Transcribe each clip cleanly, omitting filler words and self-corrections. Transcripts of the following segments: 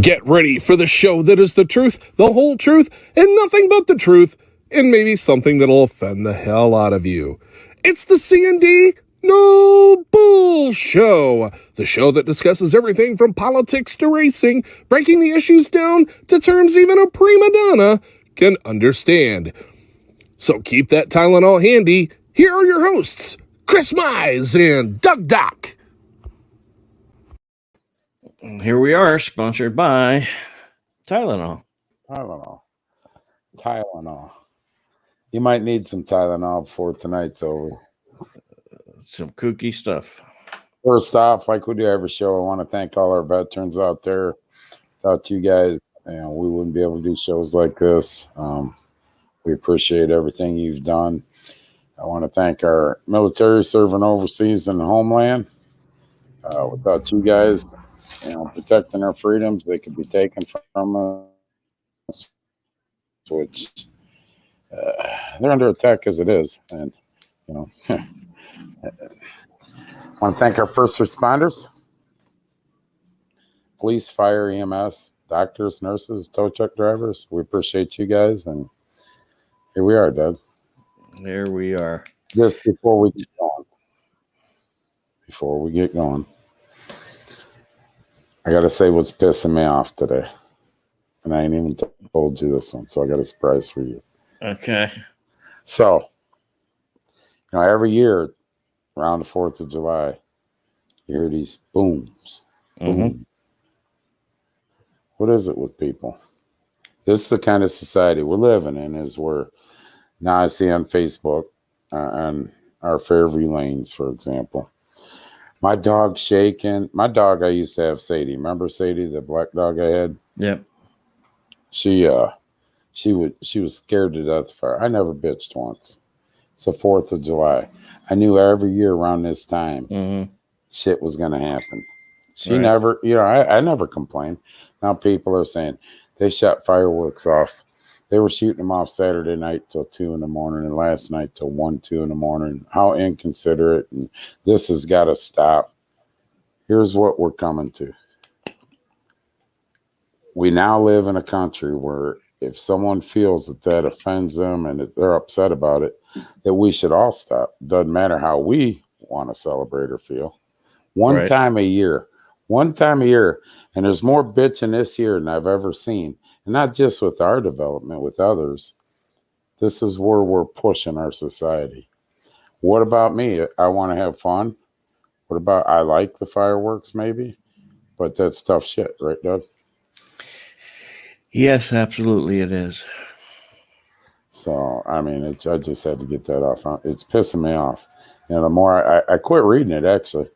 Get ready for the show that is the truth, the whole truth, and nothing but the truth, and maybe something that'll offend the hell out of you. It's the C&D No Bull Show, the show that discusses everything from politics to racing, breaking the issues down to terms even a prima donna can understand. So keep that Tylenol handy. Here are your hosts, Chris Mize and Doug Dock. Here we are, sponsored by Tylenol. Tylenol. You might need some Tylenol before tonight's over. Some kooky stuff. First off, like we do every show, I want to thank all our veterans out there. Without you guys, we wouldn't be able to do shows like this. We appreciate everything you've done. I want to thank our military serving overseas in the homeland. Without you guys, protecting our freedoms, they could be taken from us, which they're under attack as it is. And, I want to thank our first responders, police, fire, EMS, doctors, nurses, tow truck drivers. We appreciate you guys. And here we are, Doug. There we are. Just before we get going, I got to say what's pissing me off today. And I ain't even told you this one, so I got a surprise for you. Okay. So, every year around the 4th of July, you hear these booms. Boom. Mm-hmm. What is it with people? This is the kind of society we're living in, is where now I see on Facebook, on our Fairview lanes, for example, my dog shaking. My dog, I used to have Sadie. Remember Sadie, the black dog I had? Yep. She was scared to death of fire. I never bitched once. It's the 4th of July. I knew every year around this time, shit was going to happen. She never, I never complained. Now people are saying they shot fireworks off. They were shooting them off Saturday night till 2 in the morning and last night till 1, 2 in the morning. How inconsiderate. And this has got to stop. Here's what we're coming to. We now live in a country where if someone feels that offends them and that they're upset about it, that we should all stop. Doesn't matter how we want to celebrate or feel. One time a year. And there's more bitching this year than I've ever seen. And not just with our development, with others. This is where we're pushing our society. What about me? I want to have fun. What about, I like the fireworks maybe, but that's tough shit, right, Doug? Yes, absolutely it is. So, I just had to get that off. It's pissing me off. The more I quit reading it, actually.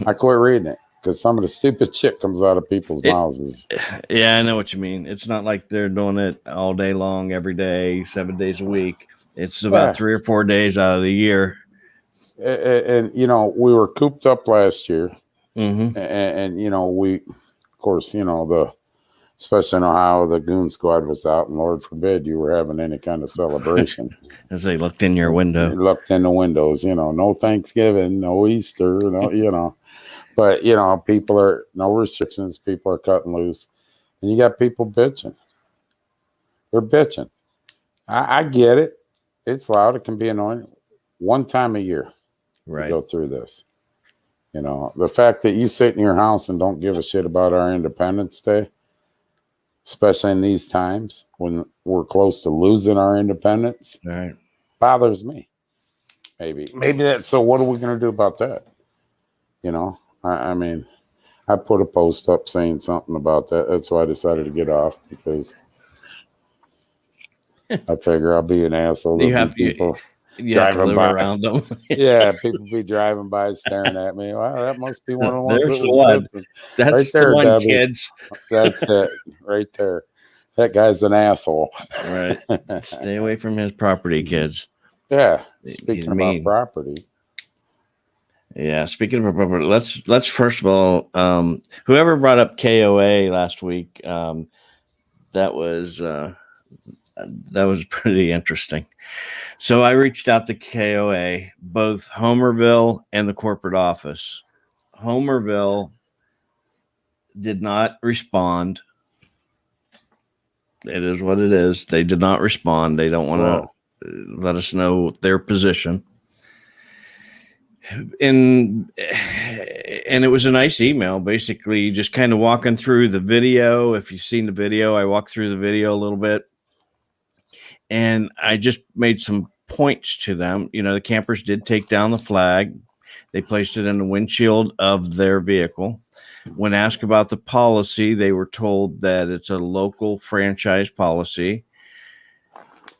I quit reading it because some of the stupid shit comes out of people's mouths. Yeah, I know what you mean. It's not like they're doing it all day long, every day, 7 days a week. It's about 3 or 4 days out of the year. And we were cooped up last year. Mm-hmm. And we, of course, especially in Ohio, the goon squad was out, and Lord forbid you were having any kind of celebration. As they looked in your window. They looked in the windows, no Thanksgiving, no Easter, no, But, people are, no restrictions, people are cutting loose. And you got people bitching. They're bitching. I get it. It's loud. It can be annoying. One time a year, we go through this. The fact that you sit in your house and don't give a shit about our Independence Day, especially in these times when we're close to losing our independence, bothers me. Maybe that's, so what are we going to do about that? I put a post up saying something about that. That's why I decided to get off, because I figure I'll be an asshole. You have people driving by around them. Yeah, people be driving by staring at me. Wow, that must be one of the ones. There's the one. That's right there, the one, Debbie. Kids. That's it, right there. That guy's an asshole. Right. Stay away from his property, kids. Yeah. Speaking about property. Yeah, speaking of property, let's first of all, whoever brought up KOA last week, that was pretty interesting. So I reached out to KOA, both Hommerville and the corporate office. Hommerville did not respond. It is what it is. They did not respond. They don't want to let us know their position. And it was a nice email, basically just kind of walking through the video. If you've seen the video, I walked through the video a little bit, and I just made some points to them. You know, the campers did take down the flag. They placed it in the windshield of their vehicle. When asked about the policy, they were told that it's a local franchise policy.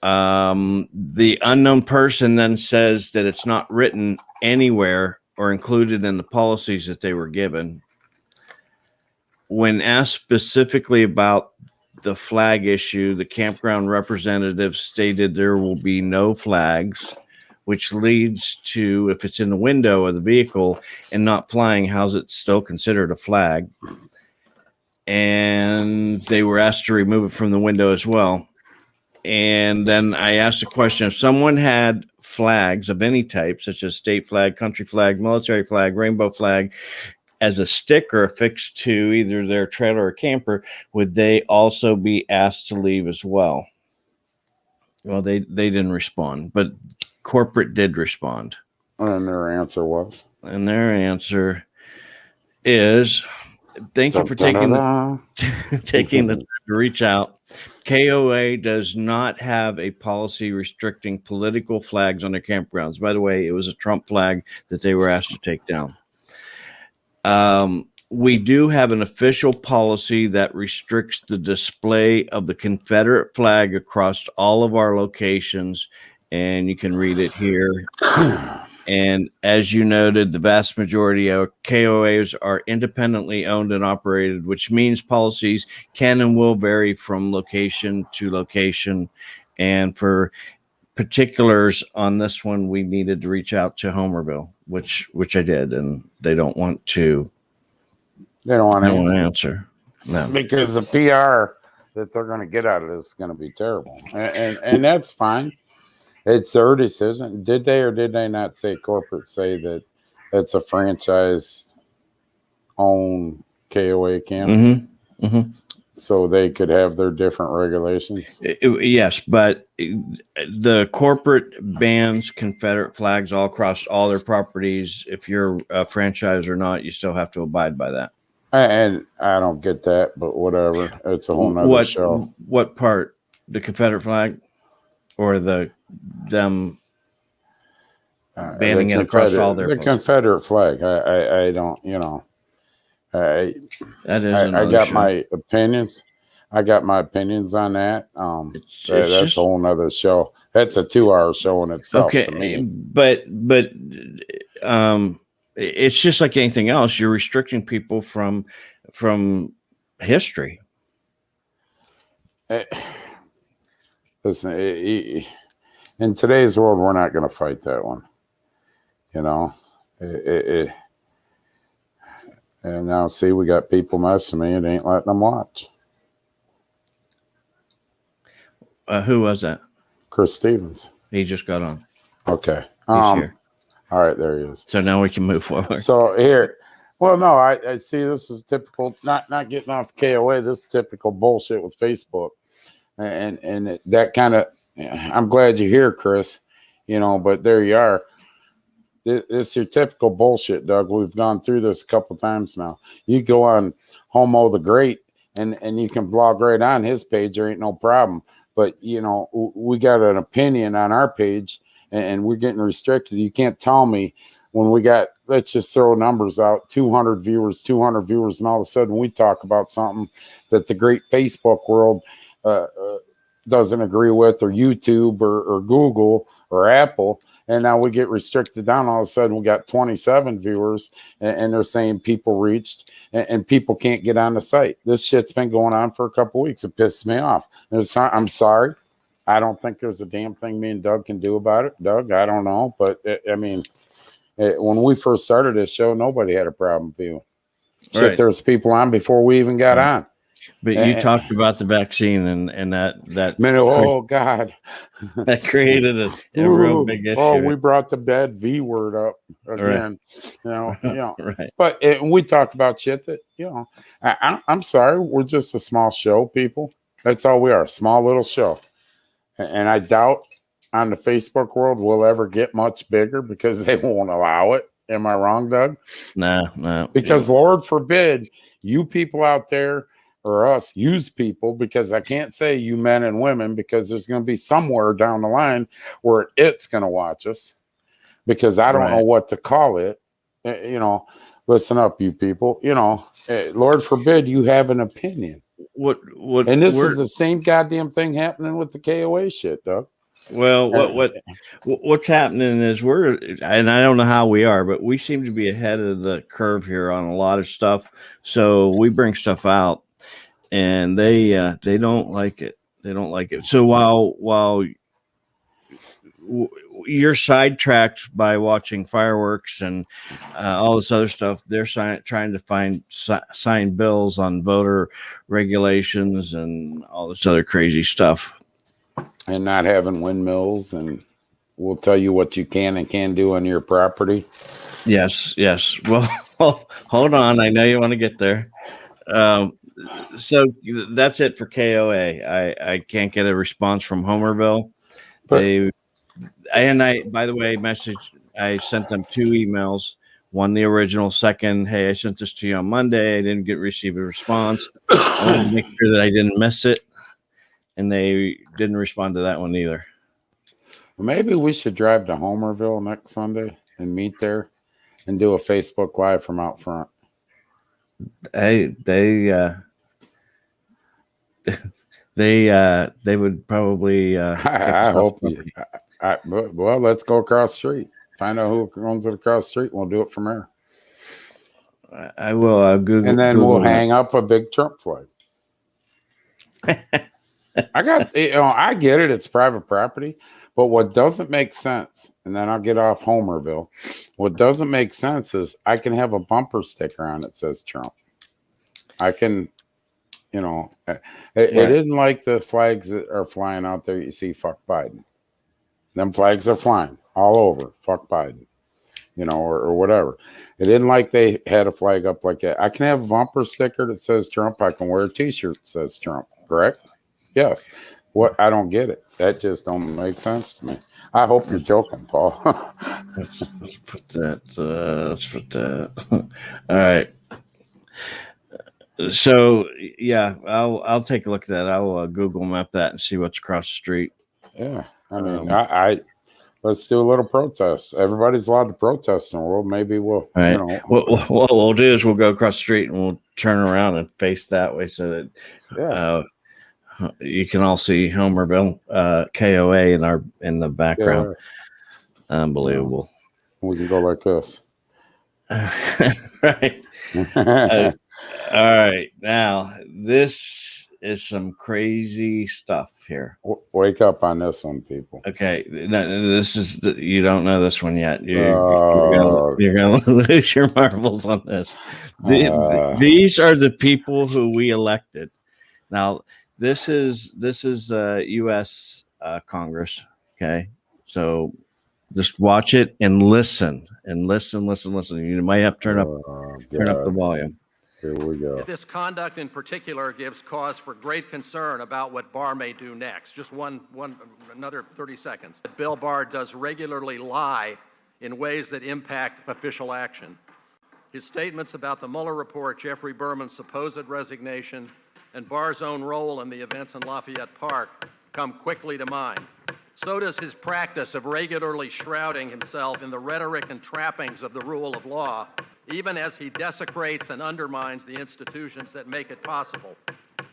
The unknown person then says that it's not written anywhere or included in the policies that they were given. When asked specifically about the flag issue, the campground representative stated there will be no flags, which leads to, if it's in the window of the vehicle and not flying, how's it still considered a flag? And they were asked to remove it from the window as well. And then I asked a question: if someone had flags of any type, such as state flag, country flag, military flag, rainbow flag, as a sticker affixed to either their trailer or camper, would they also be asked to leave as well? Well, they didn't respond, but corporate did respond. And their answer was? And their answer is, thank you for taking the time to reach out. KOA does not have a policy restricting political flags on their campgrounds. By the way, it was a Trump flag that they were asked to take down. We do have an official policy that restricts the display of the Confederate flag across all of our locations, and you can read it here. And as you noted, the vast majority of KOAs are independently owned and operated, which means policies can and will vary from location to location. And for particulars on this one, we needed to reach out to Hommerville, which I did, and they don't want to. They don't want to answer. No, because the PR that they're going to get out of this is going to be terrible, and that's fine. It's their decision. Did they or did they not say corporate say that it's a franchise owned KOA camp? Mm-hmm. Mm-hmm. So they could have their different regulations? Yes, but the corporate bans Confederate flags all across all their properties. If you're a franchise or not, you still have to abide by that. And I don't get that, but whatever. It's a whole nother show. What part? The Confederate flag? Or them banning it across all their places. Confederate flag. I don't, I got my opinions. I got my opinions on that. That's a whole nother show. That's a 2-hour show in itself. Okay, to me. but it's just like anything else. You're restricting people from history. Listen, in today's world, we're not going to fight that one. And now, see, we got people messing me and ain't letting them watch. Who was that? Chris Stevens. He just got on. Okay. He's here. All right, there he is. So now we can move forward. So here, well, no, I see this is typical, not getting off the KOA. This is typical bullshit with Facebook. And that kind of, I'm glad you're here, Chris, but there you are. It's your typical bullshit, Doug. We've gone through this a couple times now. You go on Homo the Great and you can blog right on his page. There ain't no problem. But, we got an opinion on our page and we're getting restricted. You can't tell me when we got, let's just throw numbers out, 200 viewers, and all of a sudden we talk about something that the great Facebook world doesn't agree with, or YouTube or Google or Apple, and now we get restricted down. All of a sudden we got 27 viewers and they're saying people reached and people can't get on the site. This shit's been going on for a couple weeks. It pisses me off. I'm sorry. I don't think there's a damn thing me and Doug can do about it. Doug, I don't know. But when we first started this show, nobody had a problem with you. Shit, right. There was people on before we even got on. But you talked about the vaccine and that oh God, that created a real big issue. Oh, we brought the bad V word up again. Right. Right. But we talked about shit that I'm sorry, we're just a small show, people. That's all we are, a small little show. And I doubt on the Facebook world we'll ever get much bigger because they won't allow it. Am I wrong, Doug? No. Because Lord forbid you people out there or us use people, because I can't say you men and women, because there's going to be somewhere down the line where it's going to watch us, because I don't know what to call it. You know, listen up, you people. You know, Lord forbid you have an opinion. And this is the same goddamn thing happening with the KOA shit, Doug. Well, what's happening is and I don't know how we are, but we seem to be ahead of the curve here on a lot of stuff. So we bring stuff out, and they don't like it. They don't like it. So while you're sidetracked by watching fireworks and all this other stuff, they're trying to sign bills on voter regulations and all this other crazy stuff. And not having windmills, and we'll tell you what you can and can't do on your property. Yes. Well, hold on. I know you want to get there. So that's it for KOA. I can't get a response from Hommerville. By the way, I sent them 2 emails. One, the original. Second, hey, I sent this to you on Monday. I didn't receive a response. I wanted to make sure that I didn't miss it. And they didn't respond to that one either. Maybe we should drive to Hommerville next Sunday and meet there and do a Facebook Live from out front. They would probably. I hope. Well, let's go across the street. Find out who owns it across the street, and we'll do it from there. I will Google, and then Google we'll hang up a big Trump flag. I get it. It's private property, but what doesn't make sense, and then I'll get off Hommerville. What doesn't make sense is I can have a bumper sticker on that says Trump. I can, it isn't like the flags that are flying out there. You see, fuck Biden. Them flags are flying all over. Fuck Biden, or whatever. It isn't like they had a flag up like that. I can have a bumper sticker that says Trump. I can wear a T-shirt that says Trump. Correct? Yes. What? I don't get it. That just don't make sense to me. I hope you're joking, Paul. let's put that. All right. So yeah, I'll take a look at that. I'll Google map that and see what's across the street. Yeah, I mean, let's do a little protest. Everybody's allowed to protest in the world. Maybe we'll, What we'll do is we'll go across the street and we'll turn around and face that way so that you can all see Hommerville, KOA in the background. Yeah. Unbelievable. We can go like this. Right. All right. Now, this is some crazy stuff here. Wake up on this one, people. Okay. This is you don't know this one yet. You're going to lose your marbles on this. These are the people who we elected. Now, this is U.S. Congress. Okay. So just watch it and listen. You might have to turn up the volume. Here we go. This conduct in particular gives cause for great concern about what Barr may do next. Just another 30 seconds. Bill Barr does regularly lie in ways that impact official action. His statements about the Mueller report, Jeffrey Berman's supposed resignation, and Barr's own role in the events in Lafayette Park come quickly to mind. So does his practice of regularly shrouding himself in the rhetoric and trappings of the rule of law, even as he desecrates and undermines the institutions that make it possible.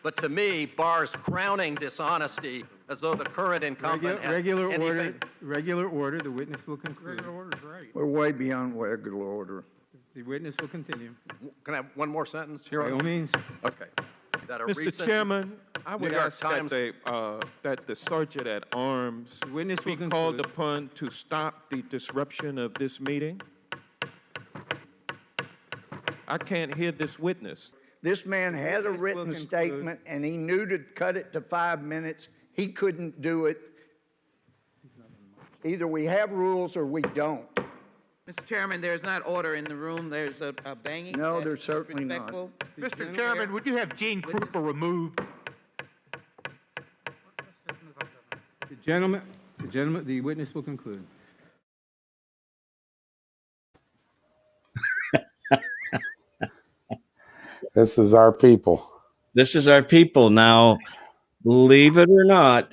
But to me, Barr's crowning dishonesty, as though the current incumbent has Regular order, the witness will conclude. Regular order is right. We're way beyond regular order. The witness will continue. Can I have one more sentence here? By all means. Okay. That Mr. Chairman, I would ask Times, that the sergeant at arms be called upon to stop the disruption of this meeting. I can't hear this witness. This man had a written statement, and he knew to cut it to 5 minutes. He couldn't do it. Either we have rules or we don't. Mr. Chairman, there's not order in the room. There's a banging. No, there's certainly not. Mr. Chairman, would you have Gene Krupa removed? The witness will conclude. This is our people. This is our people. Now, believe it or not,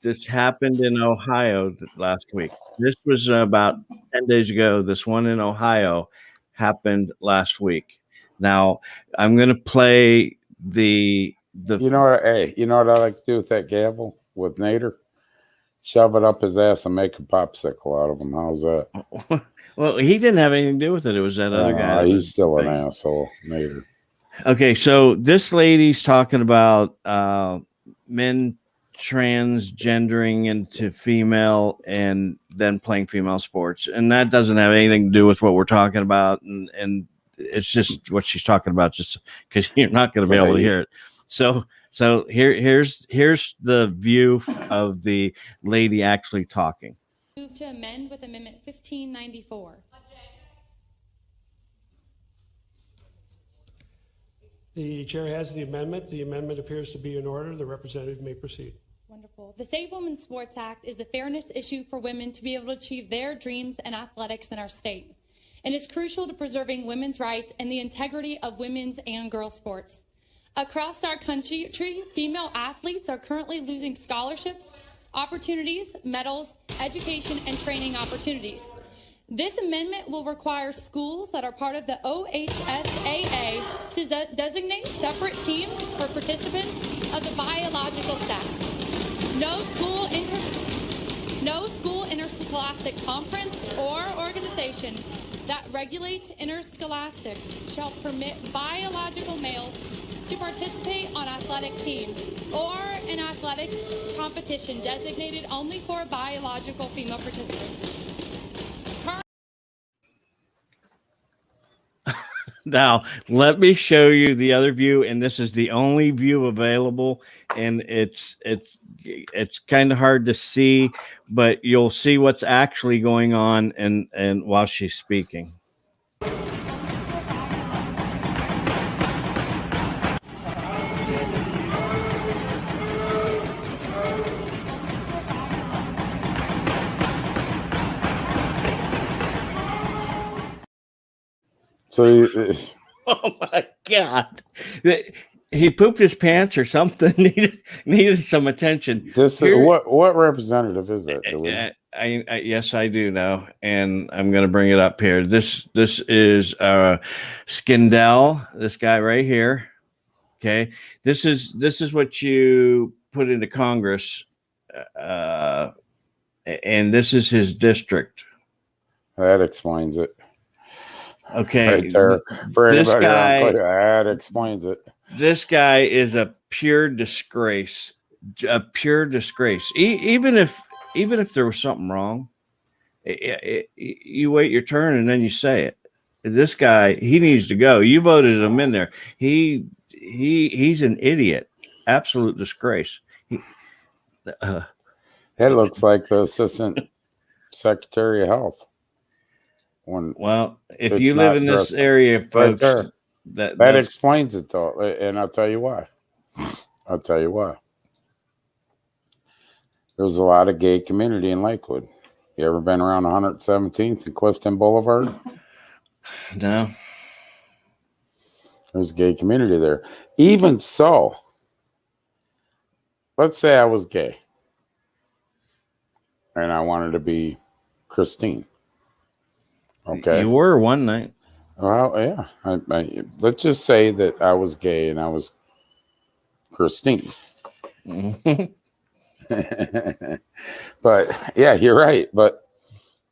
this happened in Ohio last week. This was about 10 days ago. This one in Ohio happened last week. Now, I'm going to play the You know what? Hey, you know what I like to do with that gavel with Nader? Shove it up his ass and make a popsicle out of him. How's that? Well, he didn't have anything to do with it. It was that other guy. That He's still an asshole, Nader. Okay, so this lady's talking about men transgendering into female and then playing female sports, and that doesn't have anything to do with what we're talking about, and it's just what she's talking about, just because you're not going to be able to hear it. So here's the view of the lady actually talking. Move to amend with Amendment 1594. The chair has the amendment. The amendment appears to be in order. The representative may proceed. Wonderful. The Save Women's Sports Act is a fairness issue for women to be able to achieve their dreams in athletics in our state. And is crucial to preserving women's rights and the integrity of women's and girls' sports. Across our country, female athletes are currently losing scholarships, opportunities, medals, education, and training opportunities. This amendment will require schools that are part of the OHSAA to designate separate teams for participants of the biological sex. No school interscholastic conference or organization that regulates interscholastics shall permit biological males to participate on athletic team or an athletic competition designated only for biological female participants. Now, let me show you the other view, and this is the only view available, and it's kind of hard to see, but you'll see what's actually going on and while she's speaking. So, oh my God, he pooped his pants or something. needed some attention. What representative is it? Yes, I do know, and I'm going to bring it up here. This is Skindell. This guy right here. Okay, this is what you put into Congress, and this is his district. That explains it. Okay, right there. For this guy, that explains it. This guy is a pure disgrace. A pure disgrace. Even if there was something wrong, you wait your turn and then you say it. This guy, he needs to go. You voted him in there. He's an idiot. Absolute disgrace. That looks like the assistant secretary of health. Well, if you live in this area, folks, right that explains it, though. And I'll tell you why. There's a lot of gay community in Lakewood. You ever been around 117th and Clifton Boulevard? No. There's a gay community there. Even so, let's say I was gay and I wanted to be Christine. Okay. You were one night. Well, yeah. Let's just say that I was gay and I was Christine. But yeah, you're right.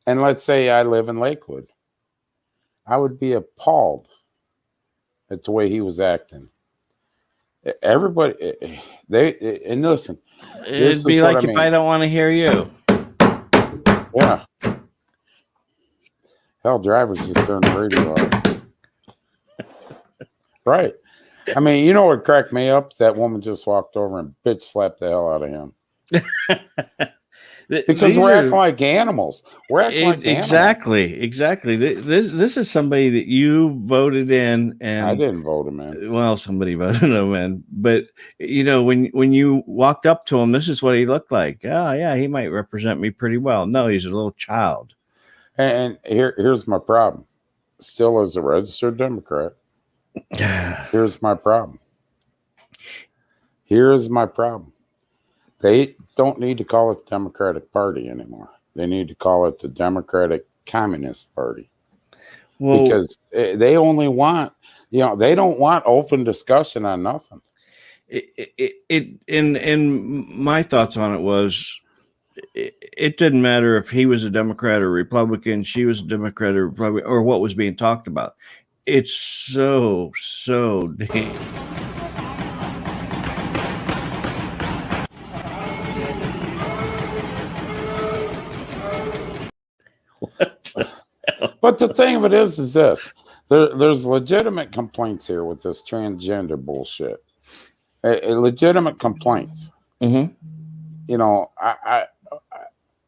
And let's say I live in Lakewood. I would be appalled at the way he was acting. Everybody, and listen. It'd be like if I don't want to hear you. Yeah. Hell, drivers just turned the radio off. Right. I mean, you know what cracked me up? That woman just walked over and bitch slapped the hell out of him. Because we're acting like animals. We're acting like exactly, animals. Exactly. This is somebody that you voted in, and I didn't vote him in. Well, somebody voted him in, but when you walked up to him, this is what he looked like. Oh yeah, he might represent me pretty well. No, he's a little child. And here's my problem. Still, as a registered Democrat, here's my problem. Here's my problem. They don't need to call it the Democratic Party anymore. They need to call it the Democratic Communist Party. Well, because they only want, they don't want open discussion on nothing. And my thoughts on it was, it didn't matter if he was a Democrat or Republican, she was a Democrat or Republican, or what was being talked about. It's so damn. But the thing of it is this: there's legitimate complaints here with this transgender bullshit. Legitimate complaints. Mm-hmm.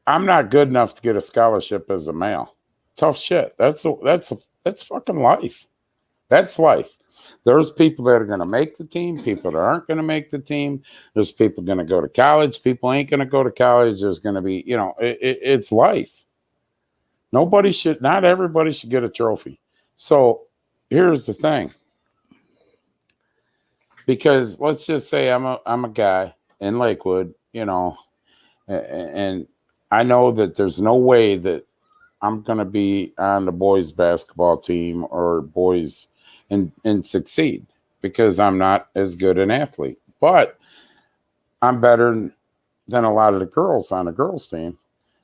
I'm not good enough to get a scholarship as a male. Tough shit. That's fucking life. That's life. There's people that are going to make the team, people that aren't going to make the team. There's people going to go to college, people ain't going to go to college. There's going to be, it's life. Not everybody should get a trophy. So here's the thing. Because let's just say I'm a guy in Lakewood, and I know that there's no way that I'm going to be on the boys basketball team or boys and succeed because I'm not as good an athlete. But I'm better than a lot of the girls on the girls team.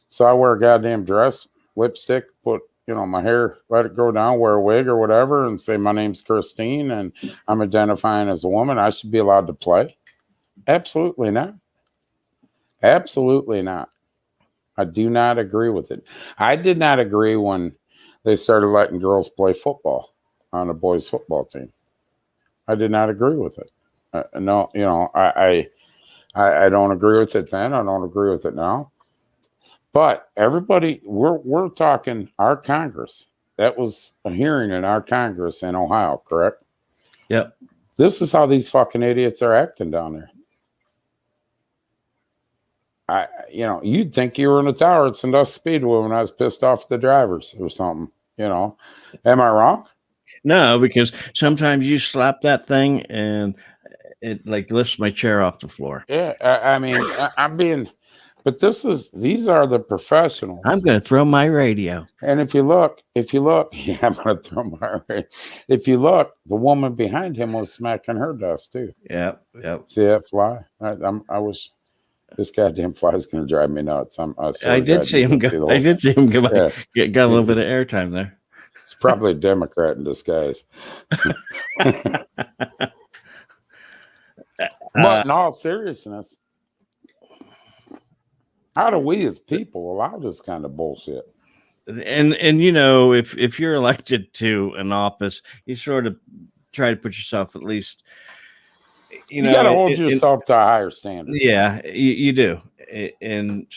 So I wear a goddamn dress, lipstick, put, my hair, let it go down, wear a wig or whatever, and say my name's Christine and I'm identifying as a woman. I should be allowed to play? Absolutely not. Absolutely not. I do not agree with it. I did not agree when they started letting girls play football on a boys football team. I did not agree with it. No, I don't agree with it then. I don't agree with it now. But everybody, we're talking our Congress. That was a hearing in our Congress in Ohio, correct? Yep. This is how these fucking idiots are acting down there. You'd think you were in a tower at Sandusky Speedway when I was pissed off at the drivers or something. Am I wrong? No, because sometimes you slap that thing and it like lifts my chair off the floor. Yeah, I'm being. But these are the professionals. I'm going to throw my radio. And if you look, yeah, I'm going to throw my radio. If you look, the woman behind him was smacking her dust too. Yep. See that fly? I wish this goddamn fly is going to drive me nuts. I did see him go. I did see him go. Yeah. Got a little bit of airtime there. It's probably a Democrat in disguise. But in all seriousness, how do we as people allow this kind of bullshit? And if you're elected to an office, you sort of try to put yourself at least, you got to hold yourself to a higher standard. Yeah, you do. And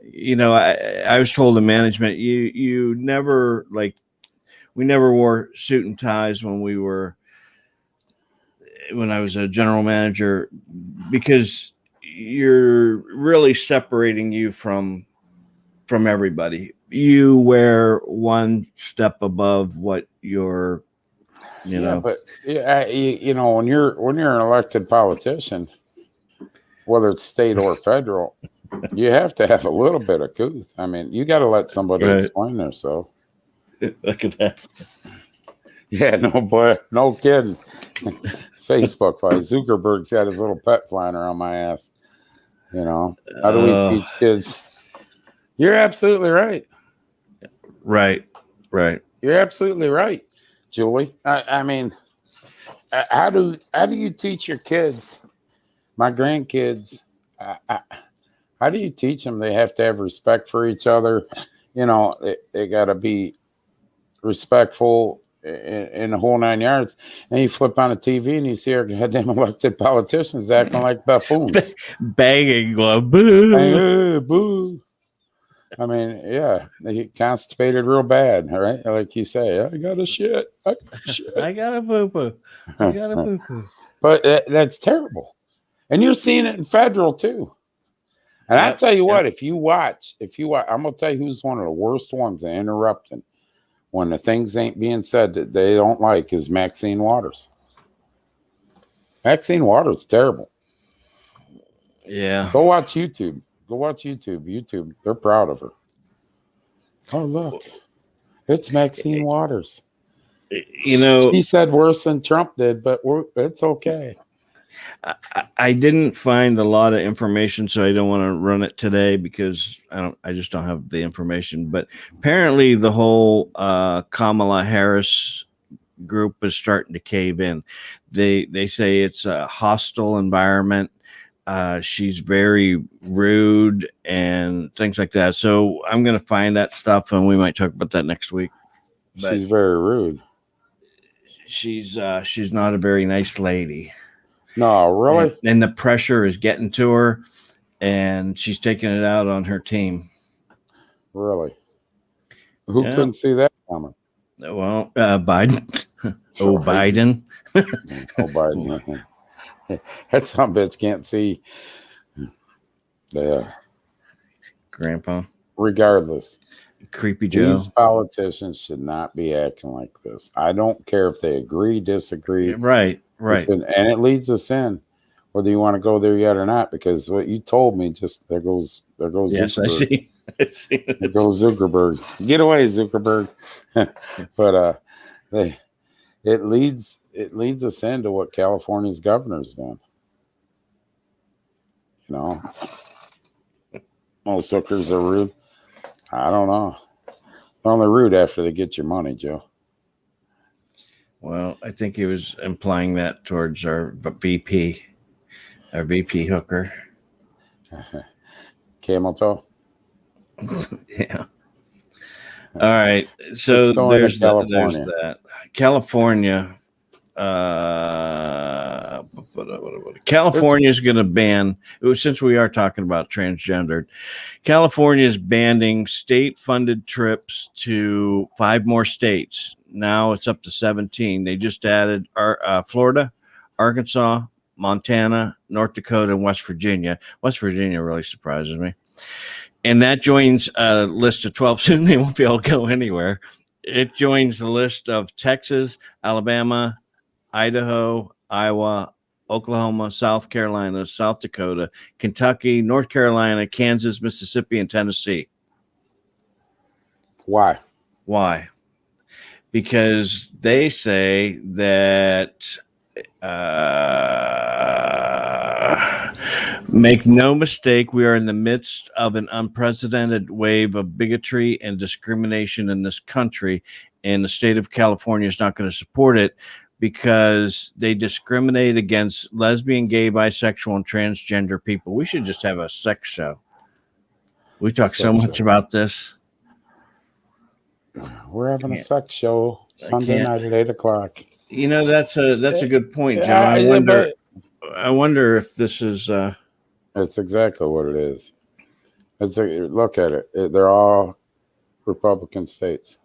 I was told in management, you never we never wore suit and ties when I was a general manager, because you're really separating you from everybody. You wear one step above what you're, But when you're an elected politician, whether it's state or federal, you have to have a little bit of couth. I mean, you got to let somebody explain themselves. Look at that. Yeah, no kidding. Facebook fight. Zuckerberg's got his little pet flying around my ass. How do we teach kids? You're absolutely right. Right. You're absolutely right, Julie. I mean, how do you teach your kids, my grandkids? How do you teach them they have to have respect for each other? They got to be respectful. in the whole 9 yards. And you flip on the TV and you see our goddamn elected politicians acting like buffoons. Banging, going, boo. Hey, boo. I mean, yeah, they constipated real bad, all right? Like you say, I got a shit. I got a shit. I got a boo-boo. I got a boo-boo. But that's terrible. And you're seeing it in federal, too. And I tell you what, if you watch, I'm going to tell you who's one of the worst ones at interrupting when the things ain't being said that they don't like is Maxine Waters. Maxine Waters, terrible. Yeah. Go watch YouTube. YouTube, they're proud of her. Oh, look. It's Maxine Waters. You know, she said worse than Trump did, but it's okay. I didn't find a lot of information, so I don't want to run it today because I just don't have the information. But apparently the whole Kamala Harris group is starting to cave in. They say it's a hostile environment. She's very rude and things like that. So I'm going to find that stuff and we might talk about that next week. But she's very rude. She's not a very nice lady. No, really? And the pressure is getting to her and she's taking it out on her team. Really? Who couldn't see that coming? Well, Biden. Biden. Biden. That some bitch can't see. Yeah. Grandpa. Regardless. Creepy Joe. These politicians should not be acting like this. I don't care if they agree, disagree. Right. And it leads us in, whether you want to go there yet or not, because what you told me just there goes yes, Zuckerberg. I see. There goes Zuckerberg. Get away, Zuckerberg. But it leads us into what California's governor's done. You know, most hookers are rude. I don't know. They're only rude after they get your money, Joe. Well, I think he was implying that towards our VP hooker. Camel toe. Yeah. All right. So there's that. California. California is going to ban. Since we are talking about transgendered, California is banning state-funded trips to 5 more states. Now it's up to 17. They just added Florida, Arkansas, Montana, North Dakota, and West Virginia. West Virginia really surprises me. And that joins a list of 12. Soon they won't be able to go anywhere. It joins the list of Texas, Alabama, Idaho, Iowa, Oklahoma, South Carolina, South Dakota, Kentucky, North Carolina, Kansas, Mississippi, and Tennessee. Why? Because they say that make no mistake, we are in the midst of an unprecedented wave of bigotry and discrimination in this country, and the state of California is not going to support it because they discriminate against lesbian, gay, bisexual, and transgender people. We should just have a sex show. We talk so much about this. We're having a sex show Sunday night at 8:00. You know, that's a good point, John. I wonder if this is. That's exactly what it is. Look at it. They're all Republican states.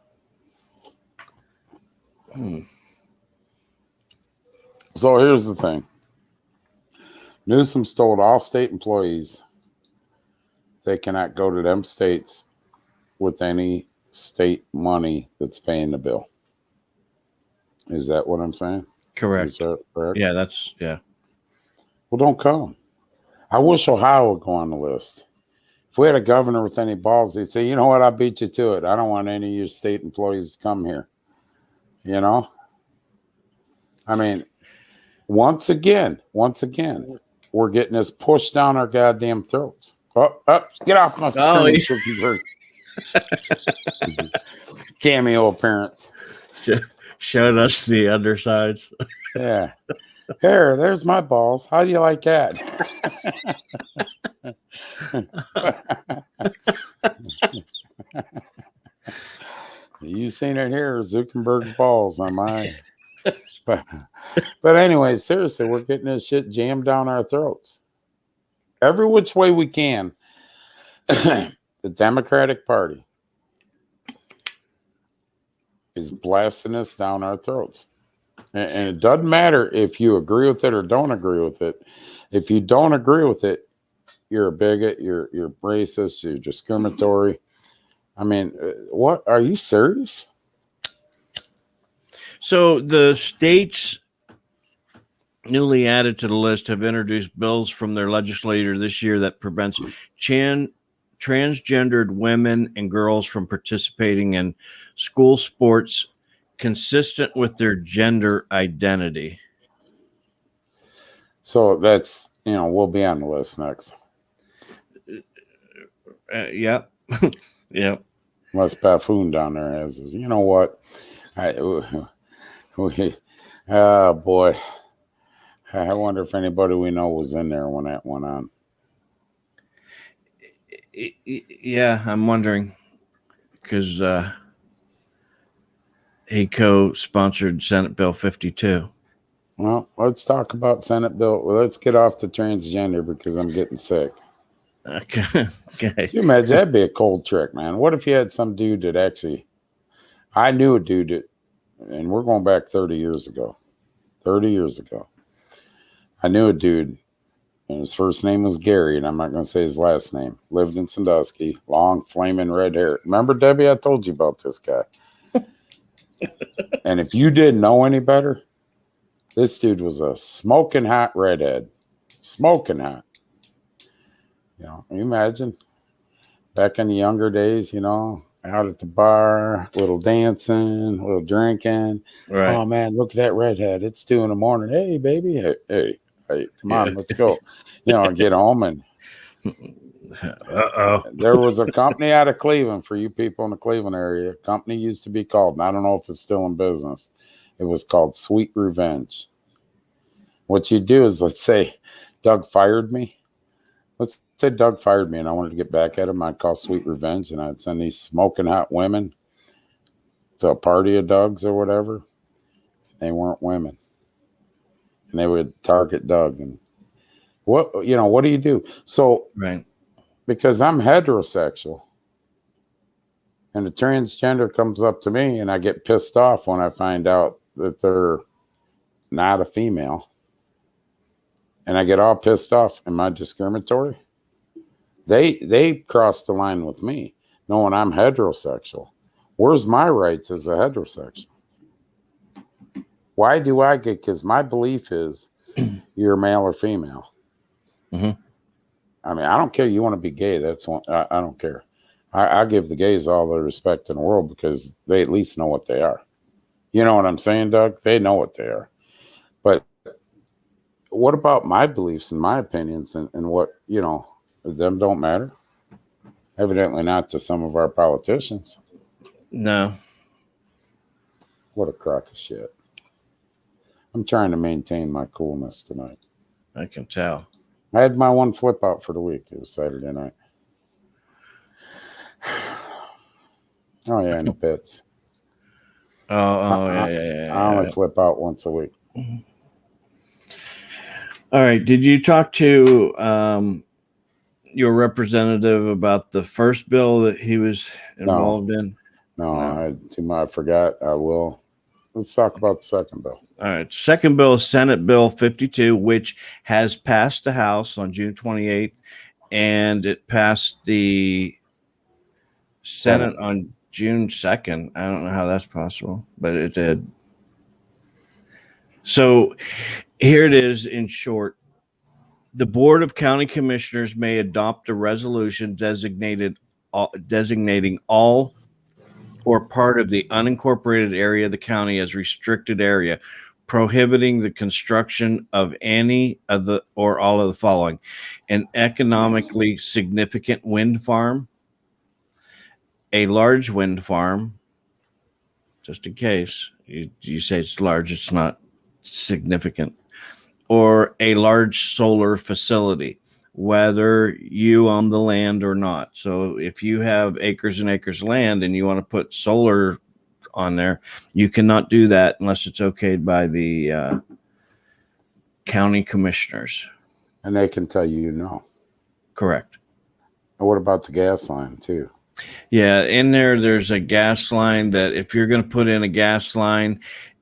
So here's the thing. Newsom's told all state employees they cannot go to them states with any state money that's paying the bill. Is that what I'm saying? Correct. Is that correct? Yeah. Well, don't come. I wish Ohio would go on the list. If we had a governor with any balls, he'd say, you know what, I beat you to it. I don't want any of your state employees to come here. You know? I mean, once again, we're getting this pushed down our goddamn throats. Get off my screen. Cameo appearance. Showed us the undersides. Yeah. There's my balls. How do you like that? You seen it here, Zuckerberg's balls on mine. But anyway, seriously, we're getting this shit jammed down our throats. Every which way we can. The Democratic Party is blasting us down our throats. And it doesn't matter if you agree with it or don't agree with it. If you don't agree with it, you're a bigot, you're racist, you're discriminatory. I mean, what? Are you serious? So the states newly added to the list have introduced bills from their legislature this year that prevents transgendered women and girls from participating in school sports consistent with their gender identity. So that's, we'll be on the list next. Yeah. Yeah. Unless Buffoon down there has this. You know what? Oh, boy. I wonder if anybody we know was in there when that went on. Yeah, I'm wondering because he co-sponsored Senate Bill 52. Well, let's talk about Senate Bill. Well, let's get off the transgender because I'm getting sick. Okay. Can you imagine? That'd be a cold trick, man. What if you had some dude that actually... I knew a dude that... And we're going back 30 years ago. 30 years ago. I knew a dude, and his first name was Gary, and I'm not going to say his last name. Lived in Sandusky. Long, flaming red hair. Remember, Debbie? I told you about this guy. And if you didn't know any better, this dude was a smoking hot redhead. Smoking hot. Can you imagine? Back in the younger days, out at the bar, a little dancing, a little drinking. Right. Oh, man, look at that redhead. It's 2 a.m. Hey, baby. Hey, come on, let's go. Get home. And there was a company out of Cleveland, for you people in the Cleveland area. A company used to be called, and I don't know if it's still in business. It was called Sweet Revenge. What you do is, let's say Doug fired me. Let's say Doug fired me and I wanted to get back at him. I'd call Sweet Revenge and I'd send these smoking hot women to a party of Doug's or whatever. They weren't women. And they would target Doug. And what do you do? So, right. Because I'm heterosexual and a transgender comes up to me and I get pissed off when I find out that they're not a female. And I get all pissed off. Am I discriminatory? They crossed the line with me, knowing I'm heterosexual. Where's my rights as a heterosexual? Why do I get? Because my belief is you're male or female. Mm-hmm. I mean, I don't care. You want to be gay? That's one. I don't care. I give the gays all the respect in the world because they at least know what they are. You know what I'm saying, Doug? They know what they are. But what about my beliefs and my opinions and what, them don't matter? Evidently not to some of our politicians. No. What a crock of shit. I'm trying to maintain my coolness tonight. I can tell. I had my one flip out for the week. It was Saturday night. Oh, yeah, in the pits. Yeah. I only flip out once a week. All right. Did you talk to your representative about the first bill that he was involved in? No, I forgot. I will. Let's talk about the second bill. All right. Second bill is Senate Bill 52, which has passed the House on June 28th, and it passed the Senate on June 2nd. I don't know how that's possible, but it did. So here it is in short. The Board of County Commissioners may adopt a resolution designating all or part of the unincorporated area of the county as restricted area, prohibiting the construction of any of the or all of the following: an economically significant wind farm, a large wind farm, just in case you say it's large, it's not significant, or a large solar facility, whether you own the land or not. So if you have acres and acres of land and you want to put solar on there. You cannot do that unless it's okayed by the county commissioners. And they can tell you no. Correct. And what about the gas line too? Yeah, in there's a gas line that if you're going to put in a gas line,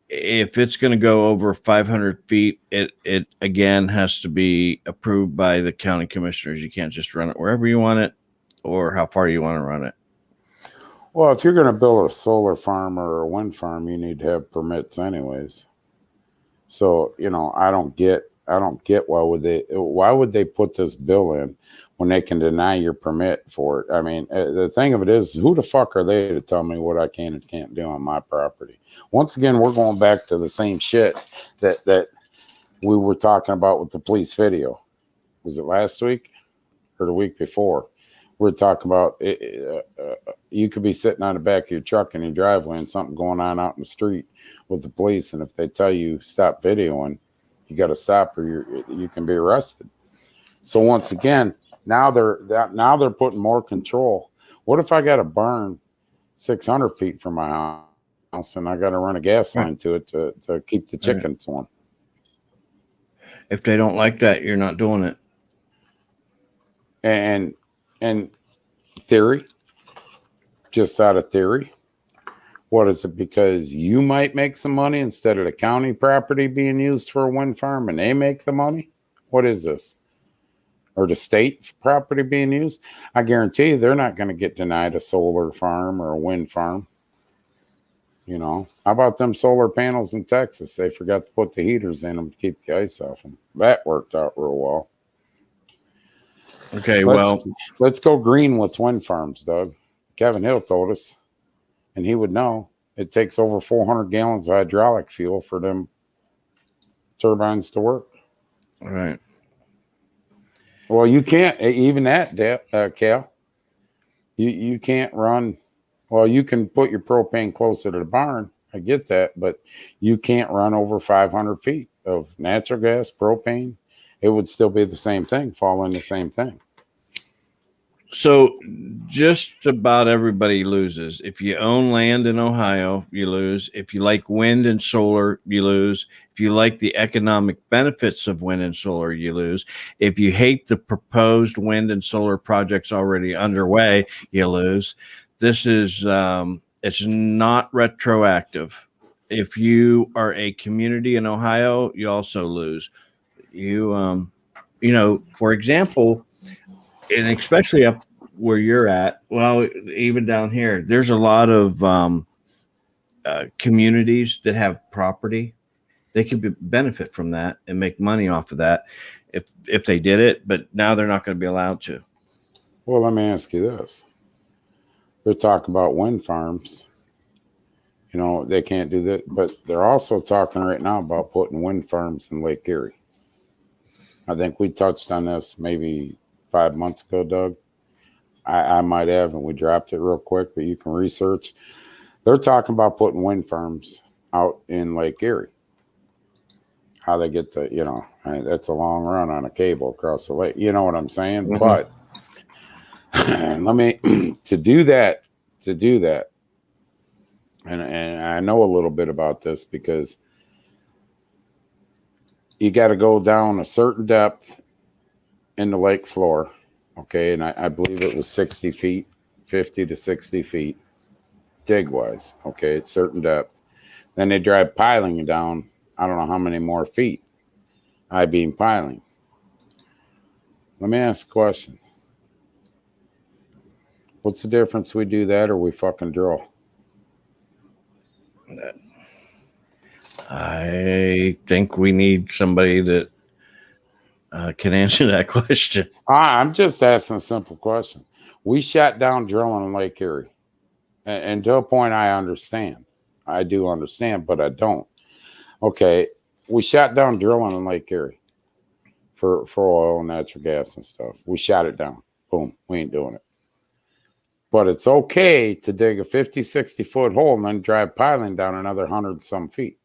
if it's going to go over 500 feet, it again has to be approved by the county commissioners. You can't just run it wherever you want it or how far you want to run it. Well, if you're going to build a solar farm or a wind farm, you need to have permits anyways. So, you know, I don't get why would they put this bill in when they can deny your permit for it? I mean, the thing of it is, who the fuck are they to tell me what I can and can't do on my property? Once again, we're going back to the same shit that we were talking about with the police video. Was it last week or the week before? We're talking about you could be sitting on the back of your truck in your driveway and something going on out in the street with the police, and if they tell you stop videoing, you got to stop or you can be arrested. So once again, now they're putting more control. What if I got to burn 600 feet from my house and I got to run a gas line to it to keep the chickens warm? If they don't like that, you're not doing it. And theory, just out of theory, what is it? Because you might make some money instead of the county property being used for a wind farm and they make the money? What is this? Or the state property being used? I guarantee you they're not going to get denied a solar farm or a wind farm. You know, how about them solar panels in Texas? They forgot to put the heaters in them to keep the ice off them. That worked out real well. Okay, let's go green with wind farms, Doug. Kevin Hill told us, and he would know, it takes over 400 gallons of hydraulic fuel for them turbines to work. All right. Well, you can't, even that, Cal, you can't run, well, you can put your propane closer to the barn. I get that, but you can't run over 500 feet of natural gas, propane. It would still be the same thing, fall in the same thing. So just about everybody loses. If you own land in Ohio, you lose. If you like wind and solar, you lose. If you like the economic benefits of wind and solar, you lose. If you hate the proposed wind and solar projects already underway, you lose. This is, it's not retroactive. If you are a community in Ohio, you also lose. You know, for example, and especially up where you're at, well, even down here, there's a lot of communities that have property. They could benefit from that and make money off of that if they did it, but now they're not going to be allowed to. Well, let me ask you this. They're talking about wind farms. You know, they can't do that, but they're also talking right now about putting wind farms in Lake Erie. I think we touched on this maybe 5 months ago, Doug. I might have, and we dropped it real quick, but you can research. They're talking about putting wind farms out in Lake Erie. How they get to, you know, that's a long run on a cable across the lake. You know what I'm saying? Mm-hmm. But let me, to do that, and I know a little bit about this because you got to go down a certain depth in the lake floor, okay? And I believe it was 60 feet, 50 to 60 feet, dig-wise, okay, certain depth. Then they drive piling down, I don't know how many more feet, I-beam piling. Let me ask a question. What's the difference we do that or we fucking drill? I think we need somebody that can answer that question. I'm just asking a simple question. We shut down drilling in Lake Erie. And to a point, I understand. I do understand, but I don't. Okay, we shut down drilling in Lake Erie for oil and natural gas and stuff. We shut it down. Boom, we ain't doing it. But it's okay to dig a 50, 60-foot hole and then drive piling down another 100-some feet.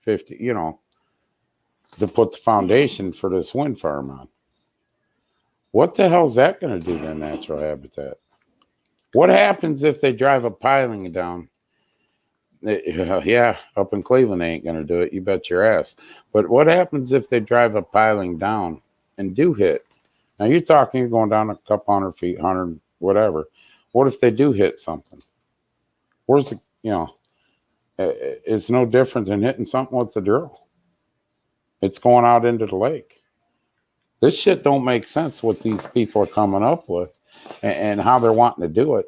50, you know, to put the foundation for this wind farm on. What the hell is that going to do to natural habitat? What happens if they drive a piling down Yeah, up in Cleveland, they ain't going to do it. You bet your ass. But what happens if they drive a piling down and do hit? Now, you're going down a couple 100 feet, 100, whatever. What if they do hit something? Where's the, it's no different than hitting something with the drill. It's going out into the lake. This shit don't make sense what these people are coming up with and how they're wanting to do it.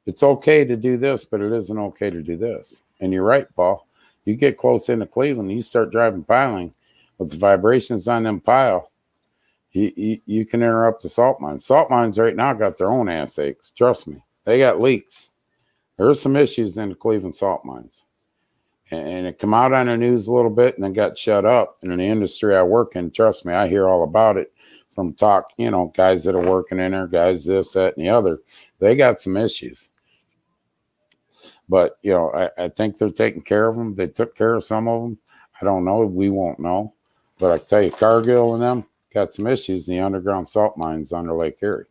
It's okay to do this, but it isn't okay to do this. And you're right, Paul. You get close into Cleveland, you start driving piling with the vibrations on them pile, you can interrupt the salt mines. Salt mines right now got their own ass aches. Trust me. They got leaks. There's some issues in the Cleveland salt mines. And it come out on the news a little bit and then got shut up. And in the industry I work in, trust me, I hear all about it from guys that are working in there, guys this, that, and the other. They got some issues. But, I think they're taking care of them. They took care of some of them. I don't know. We won't know. But I can tell you, Cargill and them got some issues in the underground salt mines under Lake Erie.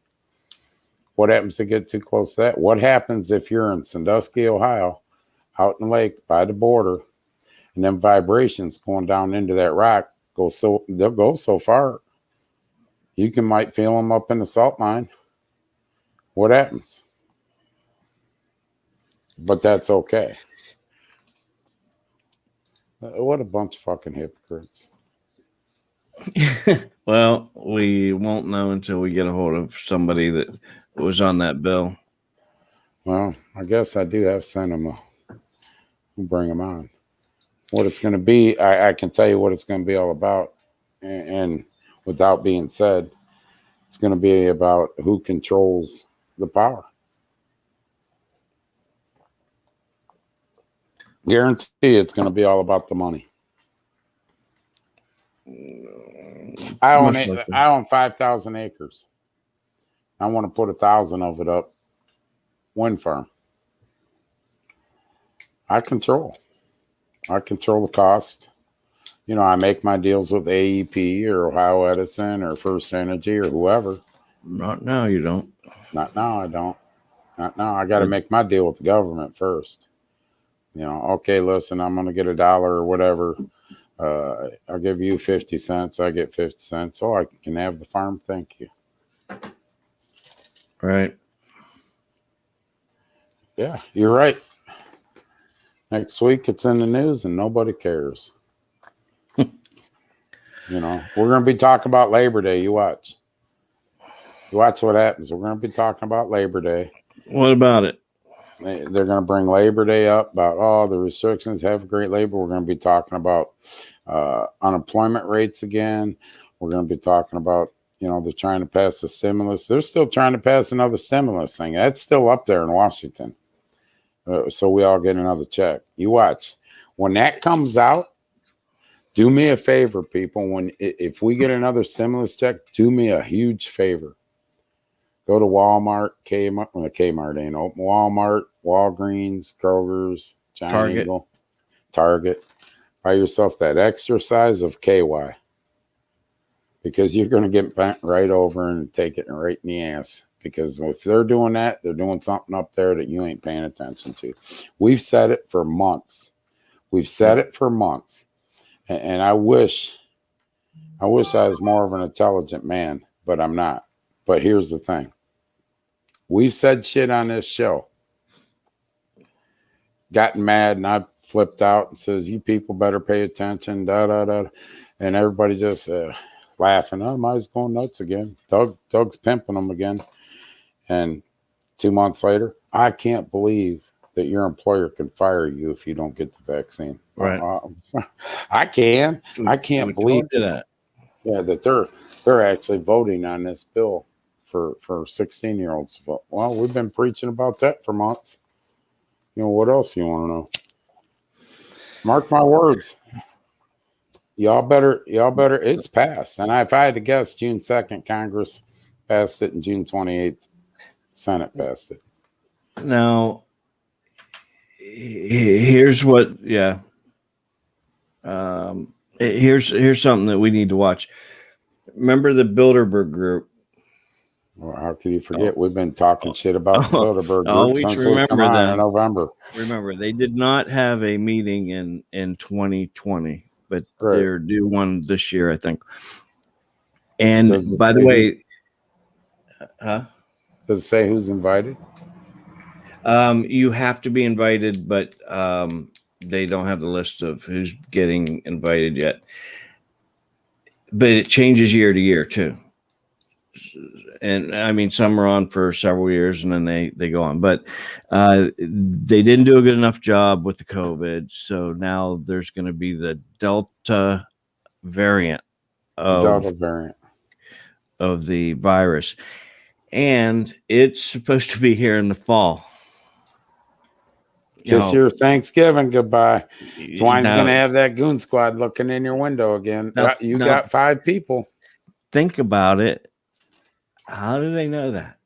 What happens to get too close to that? What happens if you're in Sandusky, Ohio, out in the lake by the border, and then vibrations going down into that rock they'll go so far, you might feel them up in the salt mine. What happens? But that's okay. What a bunch of fucking hypocrites. Well, we won't know until we get a hold of somebody that was on that bill. Well, I guess I do have to send them bring them on. What it's going to be, I can tell you what it's going to be all about. And without being said, it's going to be about who controls the power. Guarantee it's going to be all about the money. I own 5,000 acres. I want to put 1,000 of it up wind farm. I control the cost. I make my deals with AEP or Ohio Edison or First Energy or whoever. Not now, you don't. Not now, I don't. Not now. I got to make my deal with the government first. Okay, listen, I'm going to get $1 or whatever. I'll give you 50 cents. I get 50 cents. Oh, I can have the farm. Thank you. Right. Yeah, you're right. Next week it's in the news and nobody cares. We're going to be talking about Labor Day. You watch. You watch what happens. We're going to be talking about Labor Day. What about it? They're going to bring Labor Day up about, the restrictions, have a great labor. We're going to be talking about unemployment rates again. We're going to be talking about, they're trying to pass the stimulus. They're still trying to pass another stimulus thing. That's still up there in Washington. So we all get another check. You watch. When that comes out, do me a favor, people. If we get another stimulus check, do me a huge favor. Go to Walmart, Kmart. Well, Kmart ain't open. Walmart, Walgreens, Kroger's, Giant Eagle, Target. Buy yourself that extra size of KY. Because you're going to get bent right over and take it right in the ass. Because if they're doing that, they're doing something up there that you ain't paying attention to. We've said it for months. And I wish I was more of an intelligent man, but I'm not. But here's the thing. We've said shit on this show. Gotten mad and I flipped out and says, you people better pay attention, And everybody just laughing. Oh, mine's going nuts again. Doug's pimping them again. And 2 months later, I can't believe that your employer can fire you if you don't get the vaccine. Right. I can't believe that. Yeah, that they're actually voting on this bill for 16-year-olds. Well, we've been preaching about that for months. What else you want to know? Mark my words. Y'all better, it's passed. And if I had to guess, June 2nd, Congress passed it, and June 28th, Senate passed it. Now, here's what, here's something that we need to watch. Remember the Bilderberg group? Well, how could you forget? We've been talking shit about the Bilderberg group always since we come remember on in them. November. Remember, they did not have a meeting in 2020, but Right. they're due one this year, I think. And Does it by the say way, Does it say who's invited? you have to be invited, but they don't have the list of who's getting invited yet. But it changes year to year too. And I mean, some are on for several years and then they go on, but they didn't do a good enough job with the COVID. So now there's going to be the Delta variant Delta variant of the virus, and it's supposed to be here in the fall. Kiss your Thanksgiving goodbye. Twine's going to have that goon squad looking in your window again. You got 5 people. Think about it. How do they know that?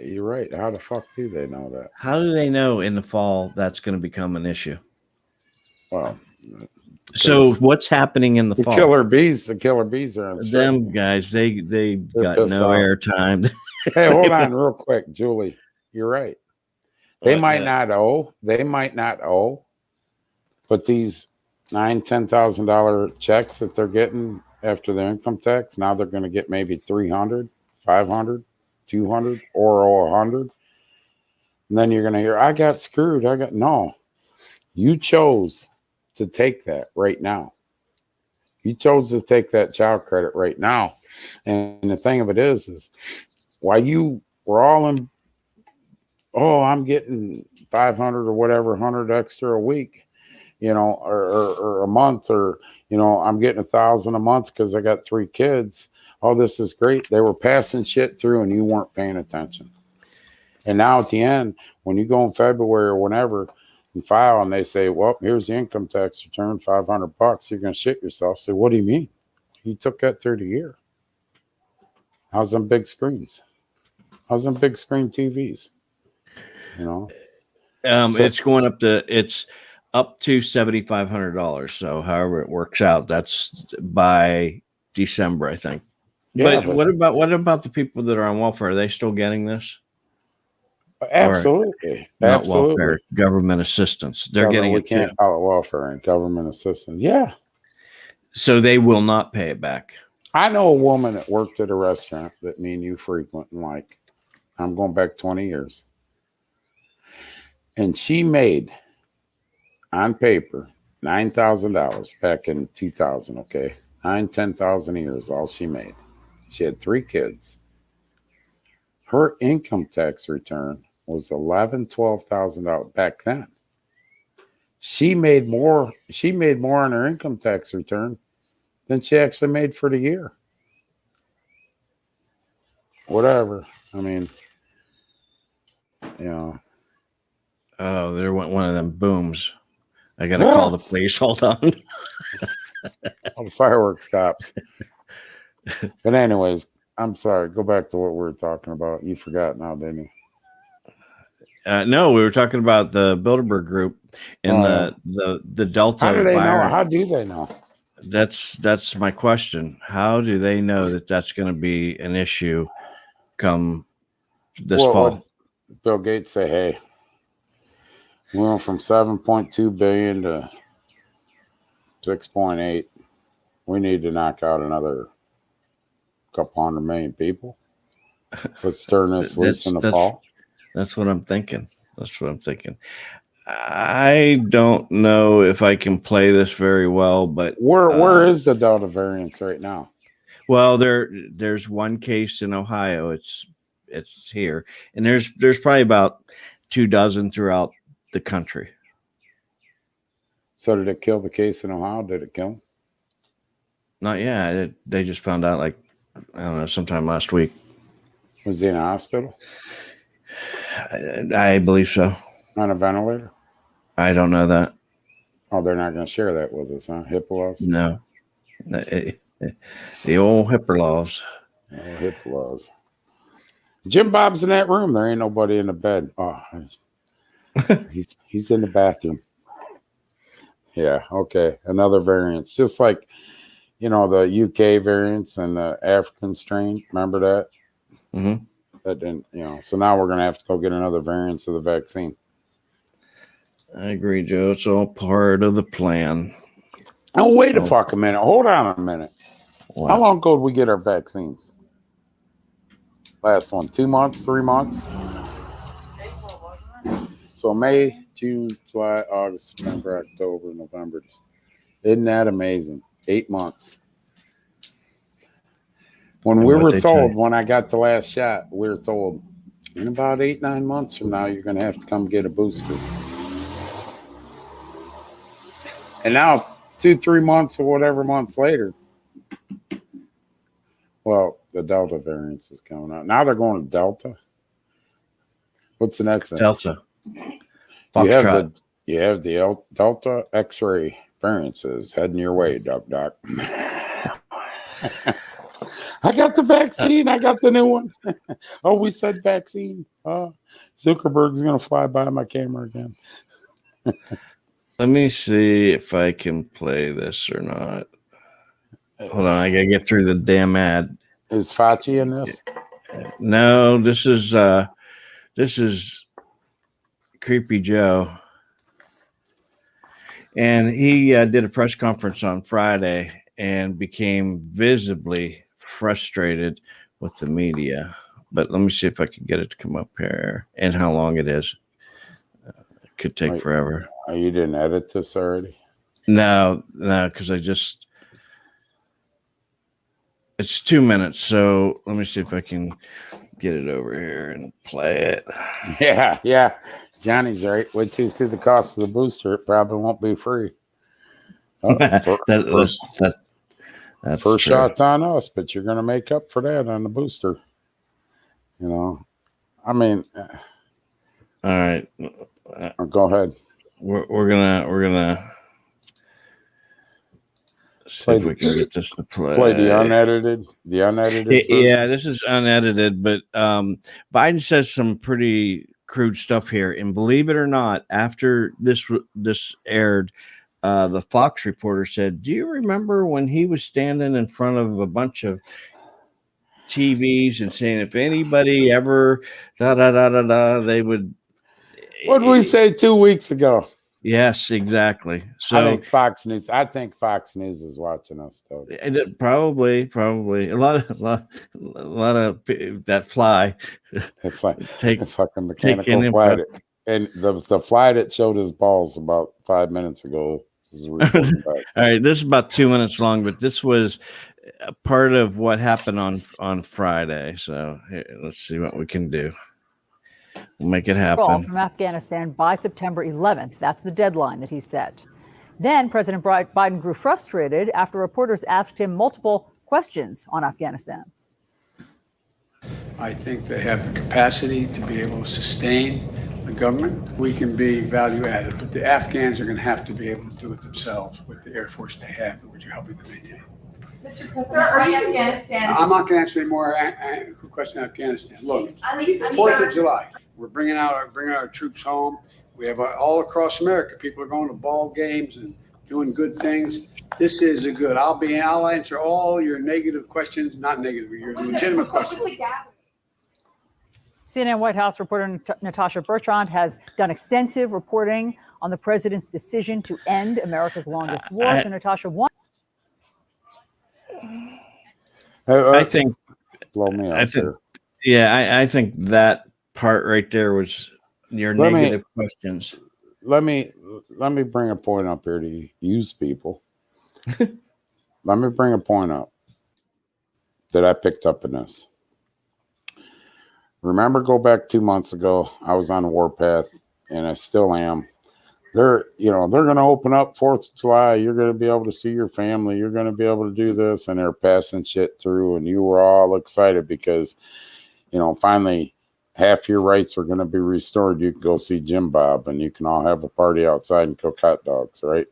You're right. How the fuck do they know that? How do they know in the fall that's going to become an issue? Well, so what's happening in the fall? The killer bees are on them guys. They got no airtime. Hey, hold on real quick, Julie. You're right. They might not owe. They might not owe. But these $9,000-$10,000 checks that they're getting after their income tax, now they're going to get maybe 300, 500, 200, or 100. And then you're going to hear, I got screwed. No. You chose to take that right now. You chose to take that child credit right now. And the thing of it is while you were all in, I'm getting 500 or whatever, 100 extra a week, or a month, or, I'm getting 1,000 a month because I got 3 kids. Oh, this is great. They were passing shit through and you weren't paying attention. And now at the end, when you go in February or whenever and file and they say, well, here's the income tax return, $500, you're going to shit yourself. Say, what do you mean? You took that through the year. How's them big screens? How's them big screen TVs? It's going up to $7,500. So however it works out, that's by December, I think. Yeah, but what about the people that are on welfare? Are they still getting this? Absolutely. Not welfare, government assistance. They're getting it. We can't call it welfare and government assistance. Yeah. So they will not pay it back. I know a woman that worked at a restaurant that me and you frequent and like. I'm going back 20 years. And she made, on paper, $9,000 back in 2000, okay? $10,000 a year is all she made. She had 3 kids. Her income tax return was $12,000 back then. She made more on her income tax return than she actually made for the year. Whatever. I mean, Oh, there went one of them booms. I got to call the police. Hold on. All the fireworks cops. But anyways, I'm sorry. Go back to what we were talking about. You forgot now, didn't you? No, we were talking about the Bilderberg group and the Delta How do they virus. know? How do they know? That's my question. How do they know that that's going to be an issue come this fall? Bill Gates say, hey, we went from 7.2 billion to 6.8. We need to knock out another couple 100 million people. Let's turn this loose in the fall. That's what I'm thinking. I don't know if I can play this very well, but where is the Delta variant right now? Well, there's one case in Ohio. It's here, and there's probably about 24 throughout the country. So did it kill the case in Ohio? Did it kill him? Not yet. They just found out, like, I don't know, sometime last week. Was he in a hospital? I believe so. On a ventilator? I don't know that. Oh, they're not going to share that with us, huh? HIPAA laws? No. The old HIPAA laws. Oh, HIPAA laws. Jim Bob's in that room. There ain't nobody in the bed. Oh, he's in the bathroom. Yeah, okay. Another variance. Just like, you know, the UK variants and the African strain. Remember that? Mm-hmm. That didn't, you know. So now we're going to have to go get another variant of the vaccine. I agree, Joe. It's all part of the plan. Oh, wait a fucking minute. Hold on a minute. Wow. How long ago did we get our vaccines? Last one, 2 months, 3 months? So May, June, July, August, September, October, November. Isn't that amazing? 8 months. When we were told, when I got the last shot, we were told, in about 8, 9 months from now, you're going to have to come get a booster. And now, 2, 3 months or whatever months later, well, the Delta variant is coming out. Now they're going to Delta. What's the next thing? Delta. Foxtrot. You have the Delta X-ray variances heading your way, Doc. I got the vaccine. I got the new one. Oh, we said vaccine. Zuckerberg's going to fly by my camera again. Let me see if I can play this or not. Hold on, I got to get through the damn ad. Is Fauci in this? No, this is Creepy Joe. And he did a press conference on Friday and became visibly frustrated with the media. But let me see if I can get it to come up here and how long it is. It could take forever. Oh, you didn't edit this already? No, because it's 2 minutes. So let me see if I can get it over here and play it. Yeah. Johnny's right. Wait till you see the cost of the booster. It probably won't be free. That's first true. shot's on us, but you're going to make up for that on the booster. You know, I mean, all right. Go ahead. We're gonna see if we can get this to play. Play the unedited. Yeah, this is unedited, but Biden says some pretty crude stuff here. And believe it or not, after this aired, the Fox reporter said, "Do you remember when he was standing in front of a bunch of TVs and saying if anybody ever they would." What did we say 2 weeks ago? Yes, exactly. So I think Fox News is watching us, though. Probably a lot of that fly. Take fucking mechanical fly. And the fly that showed his balls about 5 minutes ago is All right, this is about 2 minutes long, but this was a part of what happened on Friday. So here, let's see what we can do. We'll make it happen. From Afghanistan by September 11th. That's the deadline that he set. Then President Biden grew frustrated after reporters asked him multiple questions on Afghanistan. I think they have the capacity to be able to sustain the government. We can be value added, but the Afghans are going to have to be able to do it themselves with the Air Force they have, which you're helping to maintain. Mr. President, are you in Afghanistan? I'm not going to answer any more question on Afghanistan. Look, 4th of July, we're bringing our troops home. We have all across America, people are going to ball games and doing good things. This is a good. I'll answer all your negative questions, not negative, your legitimate questions. CNN White House reporter Natasha Bertrand has done extensive reporting on the president's decision to end America's longest war. So Natasha, I think blow me up here. Yeah, I think that part right there was your negative questions. Let me bring a point up here to use people. Let me bring a point up that I picked up in this. Remember, go back 2 months ago, I was on the warpath, and I still am. They're going to open up 4th of July. You're going to be able to see your family. You're going to be able to do this, and they're passing shit through, and you were all excited because, finally half your rights are going to be restored. You can go see Jim Bob, and you can all have a party outside and cook hot dogs, right?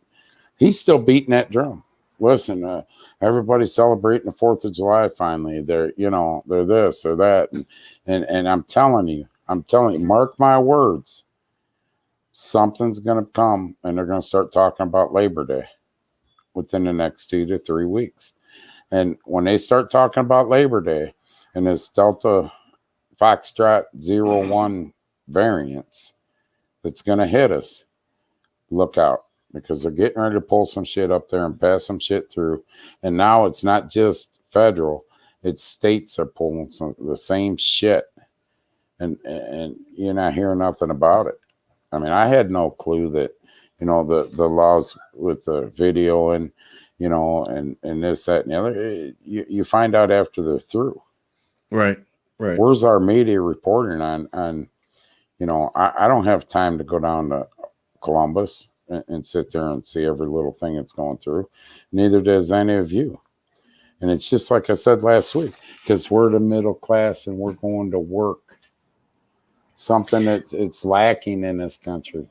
He's still beating that drum. Listen, everybody's celebrating the 4th of July finally. They're this or that. And I'm telling you, mark my words, something's going to come and they're going to start talking about Labor Day within the next 2 to 3 weeks. And when they start talking about Labor Day and this Delta Foxtrot 01 variants that's going to hit us, look out, because they're getting ready to pull some shit up there and pass some shit through. And now it's not just federal, it's states are pulling the same shit. And you're not hearing nothing about it. I mean, I had no clue that, you know, the laws with the video and, you know, and this, that, and the other, you find out after they're through. Right. Where's our media reporting on, you know, I don't have time to go down to Columbus and sit there and see every little thing that's going through. Neither does any of you. And it's just like I said last week, because we're the middle class and we're going to work. Something that it's lacking in this country.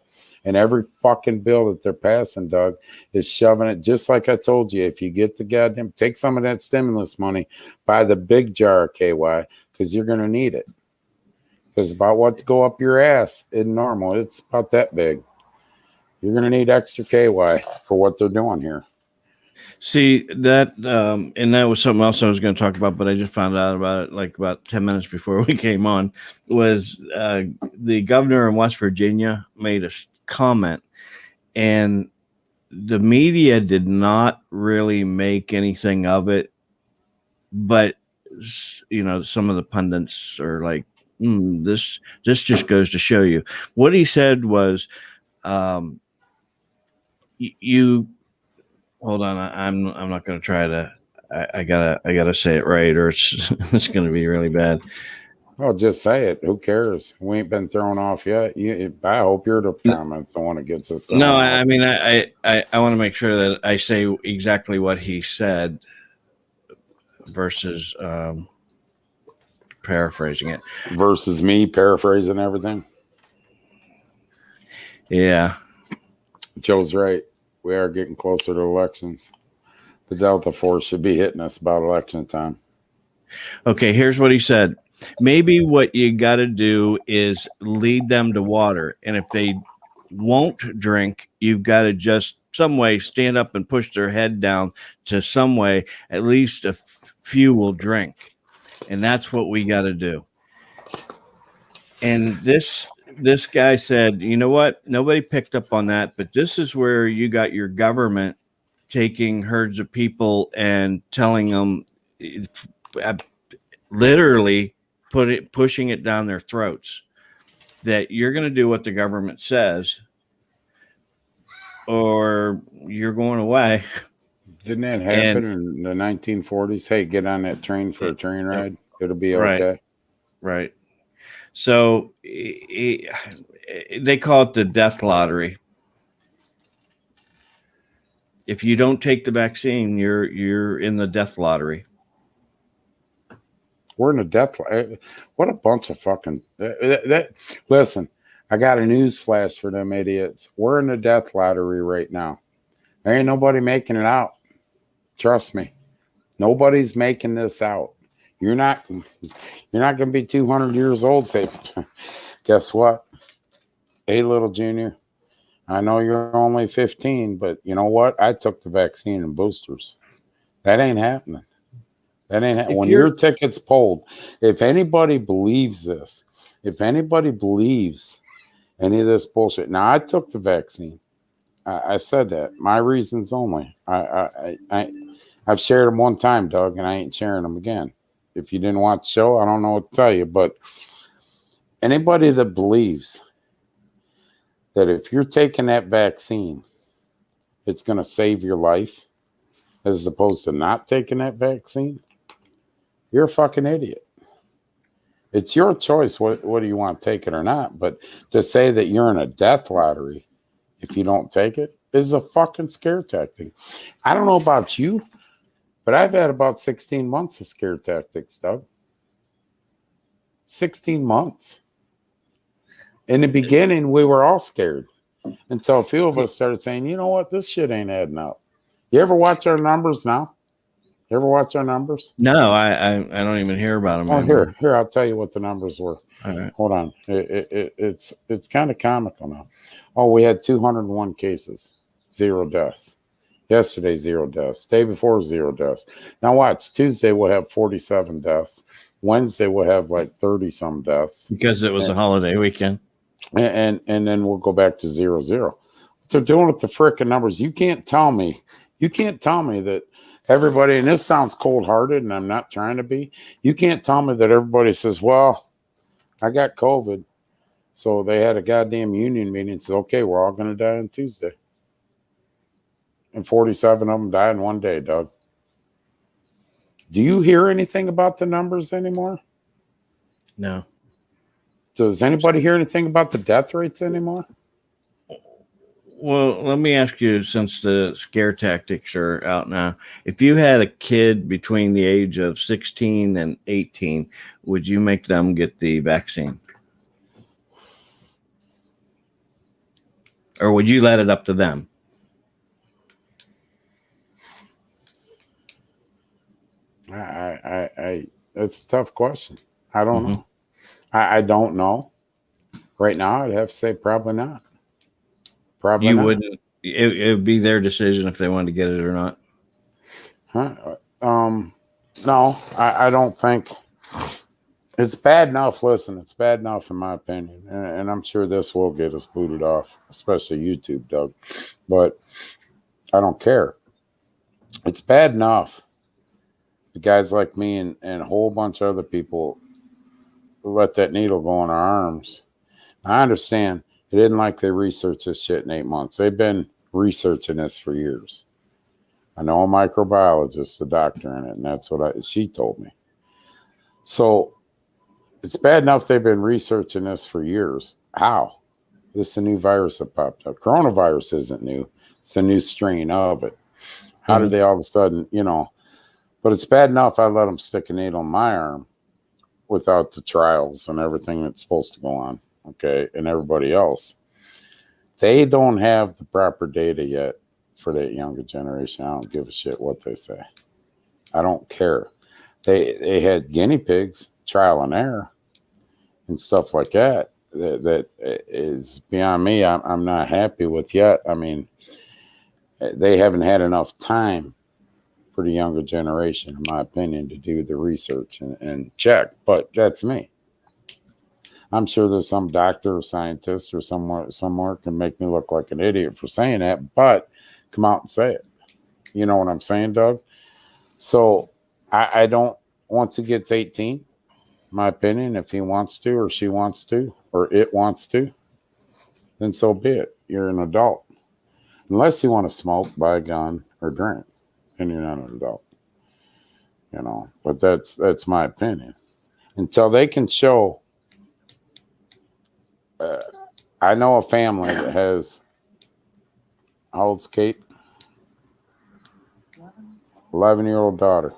And every fucking bill that they're passing, Doug, is shoving it. Just like I told you, if you get the goddamn, take some of that stimulus money, buy the big jar of KY, because you're going to need it. Because about what to go up your ass isn't normal. It's about that big. You're going to need extra KY for what they're doing here. See that, and that was something else I was going to talk about, but I just found out about it like about 10 minutes before we came on. Was the governor in West Virginia made a comment, and the media did not really make anything of it, but you know, some of the pundits are like, this just goes to show you. What he said was, you. Hold on, I'm not going to try to. I gotta say it right, or it's going to be really bad. Well, just say it. Who cares? We ain't been thrown off yet. I hope you're the comments the one that gets us thrown off. I mean, I want to make sure that I say exactly what he said versus paraphrasing it. Versus me paraphrasing everything. Yeah, Joe's right. We are getting closer to elections. The Delta Force should be hitting us about election time. Okay, here's what he said. Maybe what you got to do is lead them to water. And if they won't drink, you've got to just some way stand up and push their head down to some way. At least a few will drink. And that's what we got to do. And this guy said, you know what? Nobody picked up on that, but this is where you got your government taking herds of people and telling them, literally pushing it down their throats, that you're going to do what the government says or you're going away. Didn't that happen in the 1940s? Hey, get on that train for a train ride. It'll be okay. Right. So they call it the death lottery. If you don't take the vaccine, you're in the death lottery. We're in a death. What a bunch of fucking listen, I got a news flash for them idiots. We're in the death lottery right now. There ain't nobody making it out. Trust me. Nobody's making this out. You're not going to be 200 years old. Say, guess what? Hey, little junior, I know you're only 15, but you know what? I took the vaccine and boosters. That ain't happening. That ain't when your ticket's pulled. If anybody believes this, if anybody believes any of this bullshit. Now, I took the vaccine. I said that. My reasons only. I've shared them one time, Doug, and I ain't sharing them again. If you didn't watch the show, I don't know what to tell you. But anybody that believes that if you're taking that vaccine, it's going to save your life as opposed to not taking that vaccine, you're a fucking idiot. It's your choice what do you want to take it or not. But to say that you're in a death lottery if you don't take it is a fucking scare tactic. I don't know about you, but I've had about 16 months of scare tactics, Doug. 16 months. In the beginning, we were all scared until a few of us started saying, you know what, this shit ain't adding up. You ever watch our numbers now? You ever watch our numbers? No, I don't even hear about them. Oh, here, I'll tell you what the numbers were. All right. Hold on. It's kind of comical now. Oh, we had 201 cases, 0 deaths. Yesterday, 0 deaths. Day before, 0 deaths. Now watch. Tuesday, we'll have 47 deaths. Wednesday, we'll have like 30 some deaths. Because it was a holiday weekend. And then we'll go back to 0, 0. What they're doing with the frickin' numbers, you can't tell me that everybody, and this sounds cold-hearted, and I'm not trying to be, you can't tell me that everybody says, well, I got COVID. So they had a goddamn union meeting and said, okay, we're all going to die on Tuesday. And 47 of them died in one day, Doug. Do you hear anything about the numbers anymore? No. Does anybody hear anything about the death rates anymore? Well, let me ask you, since the scare tactics are out now, if you had a kid between the age of 16 and 18, would you make them get the vaccine? Or would you let it up to them? That's a tough question. I don't know. I don't know. Right now, I'd have to say probably not. Probably you not. wouldn't. It would be their decision if they wanted to get it or not. No, I don't think it's bad enough. Listen, it's bad enough in my opinion, and I'm sure this will get us booted off, especially YouTube, Doug. But I don't care. It's bad enough. The guys like me and a whole bunch of other people let that needle go in our arms. I understand. They didn't like they researched this shit in 8 months. They've been researching this for years. I know a microbiologist, a doctor in it, and that's what she told me. So it's bad enough they've been researching this for years. How? This is a new virus that popped up. Coronavirus isn't new. It's a new strain of it. How did they all of a sudden, But it's bad enough I let them stick a needle in my arm without the trials and everything that's supposed to go on, okay, and everybody else. They don't have the proper data yet for that younger generation. I don't give a shit what they say. I don't care. They had guinea pigs, trial and error, and stuff like that. That is beyond me. I'm not happy with yet. I mean, they haven't had enough time for the younger generation, in my opinion, to do the research and check. But that's me. I'm sure there's some doctor or scientist or somewhere can make me look like an idiot for saying that, but come out and say it. You know what I'm saying, Doug? So I don't, once he gets 18, in my opinion, if he wants to or she wants to or it wants to, then so be it. You're an adult. Unless you want to smoke, buy a gun, or drink, and you're not an adult. But that's my opinion. Until they can show, I know a family that has, how old's Kate? 11-year-old daughter.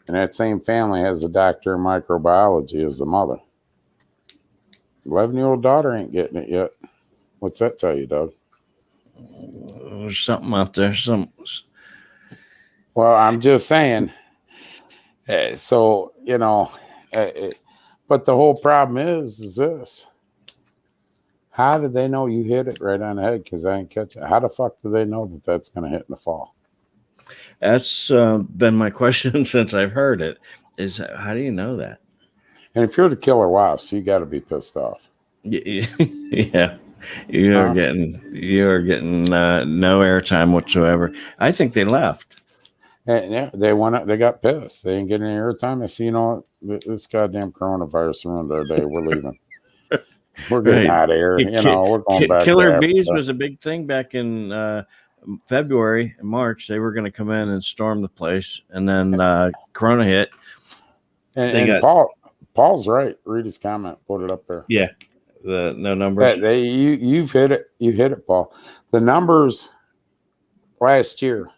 And that same family has a doctor in microbiology as the mother. 11-year-old daughter ain't getting it yet. What's that tell you, Doug? There's something out there. Well, I'm just saying. So, but the whole problem is this. How did they know you hit it right on the head? Because I didn't catch it. How the fuck do they know that that's going to hit in the fall? That's been my question since I've heard it. Is how do you know that? And if you're the killer wasp, you got to be pissed off. Yeah, you're getting no airtime whatsoever. I think they left. And yeah, they went up, they got pissed. They didn't get any airtime. I see, this goddamn coronavirus ruined our day. We're leaving. We're getting out of here. We're going back. Killer bees was a big thing back in February and March. They were going to come in and storm the place, and then Corona hit. And Paul's right. Read his comment. Put it up there. Yeah, the no numbers. You've hit it. You hit it, Paul. The numbers last year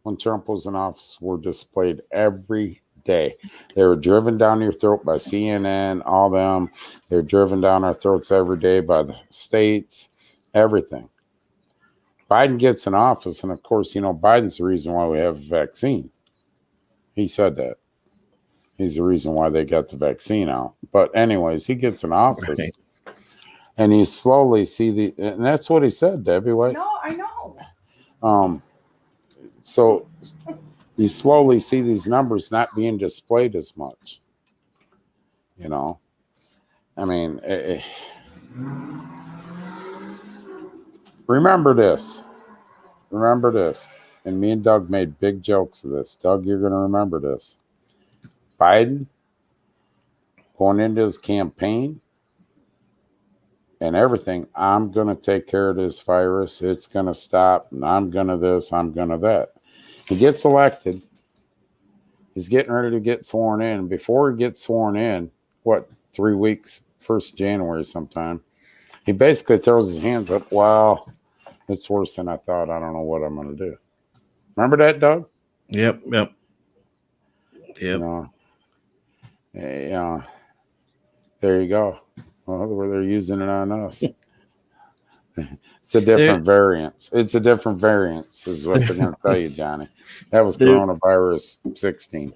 when Trump was in office were displayed every day. They were driven down your throat by CNN, all them. They're driven down our throats every day by the states, everything. Biden gets in office, and of course, Biden's the reason why we have a vaccine. He said that. He's the reason why they got the vaccine out. But anyways, he gets in office, and you slowly see and that's what he said, Debbie. What? No, I So you slowly see these numbers not being displayed as much. You know, I mean, remember this. Remember this. And me and Doug made big jokes of this. Doug, you're going to remember this. Biden going into his campaign and everything, I'm going to take care of this virus. It's going to stop. And I'm going to this. I'm going to that. He gets elected. He's getting ready to get sworn in. Before he gets sworn in, 3 weeks, 1st January sometime, he basically throws his hands up. Wow, it's worse than I thought. I don't know what I'm going to do. Remember that, Doug? Yep. You know, there you go. Well, they're using it on us. It's a different variance. It's a different variance, is what they're going to tell you, Johnny. That was coronavirus 16.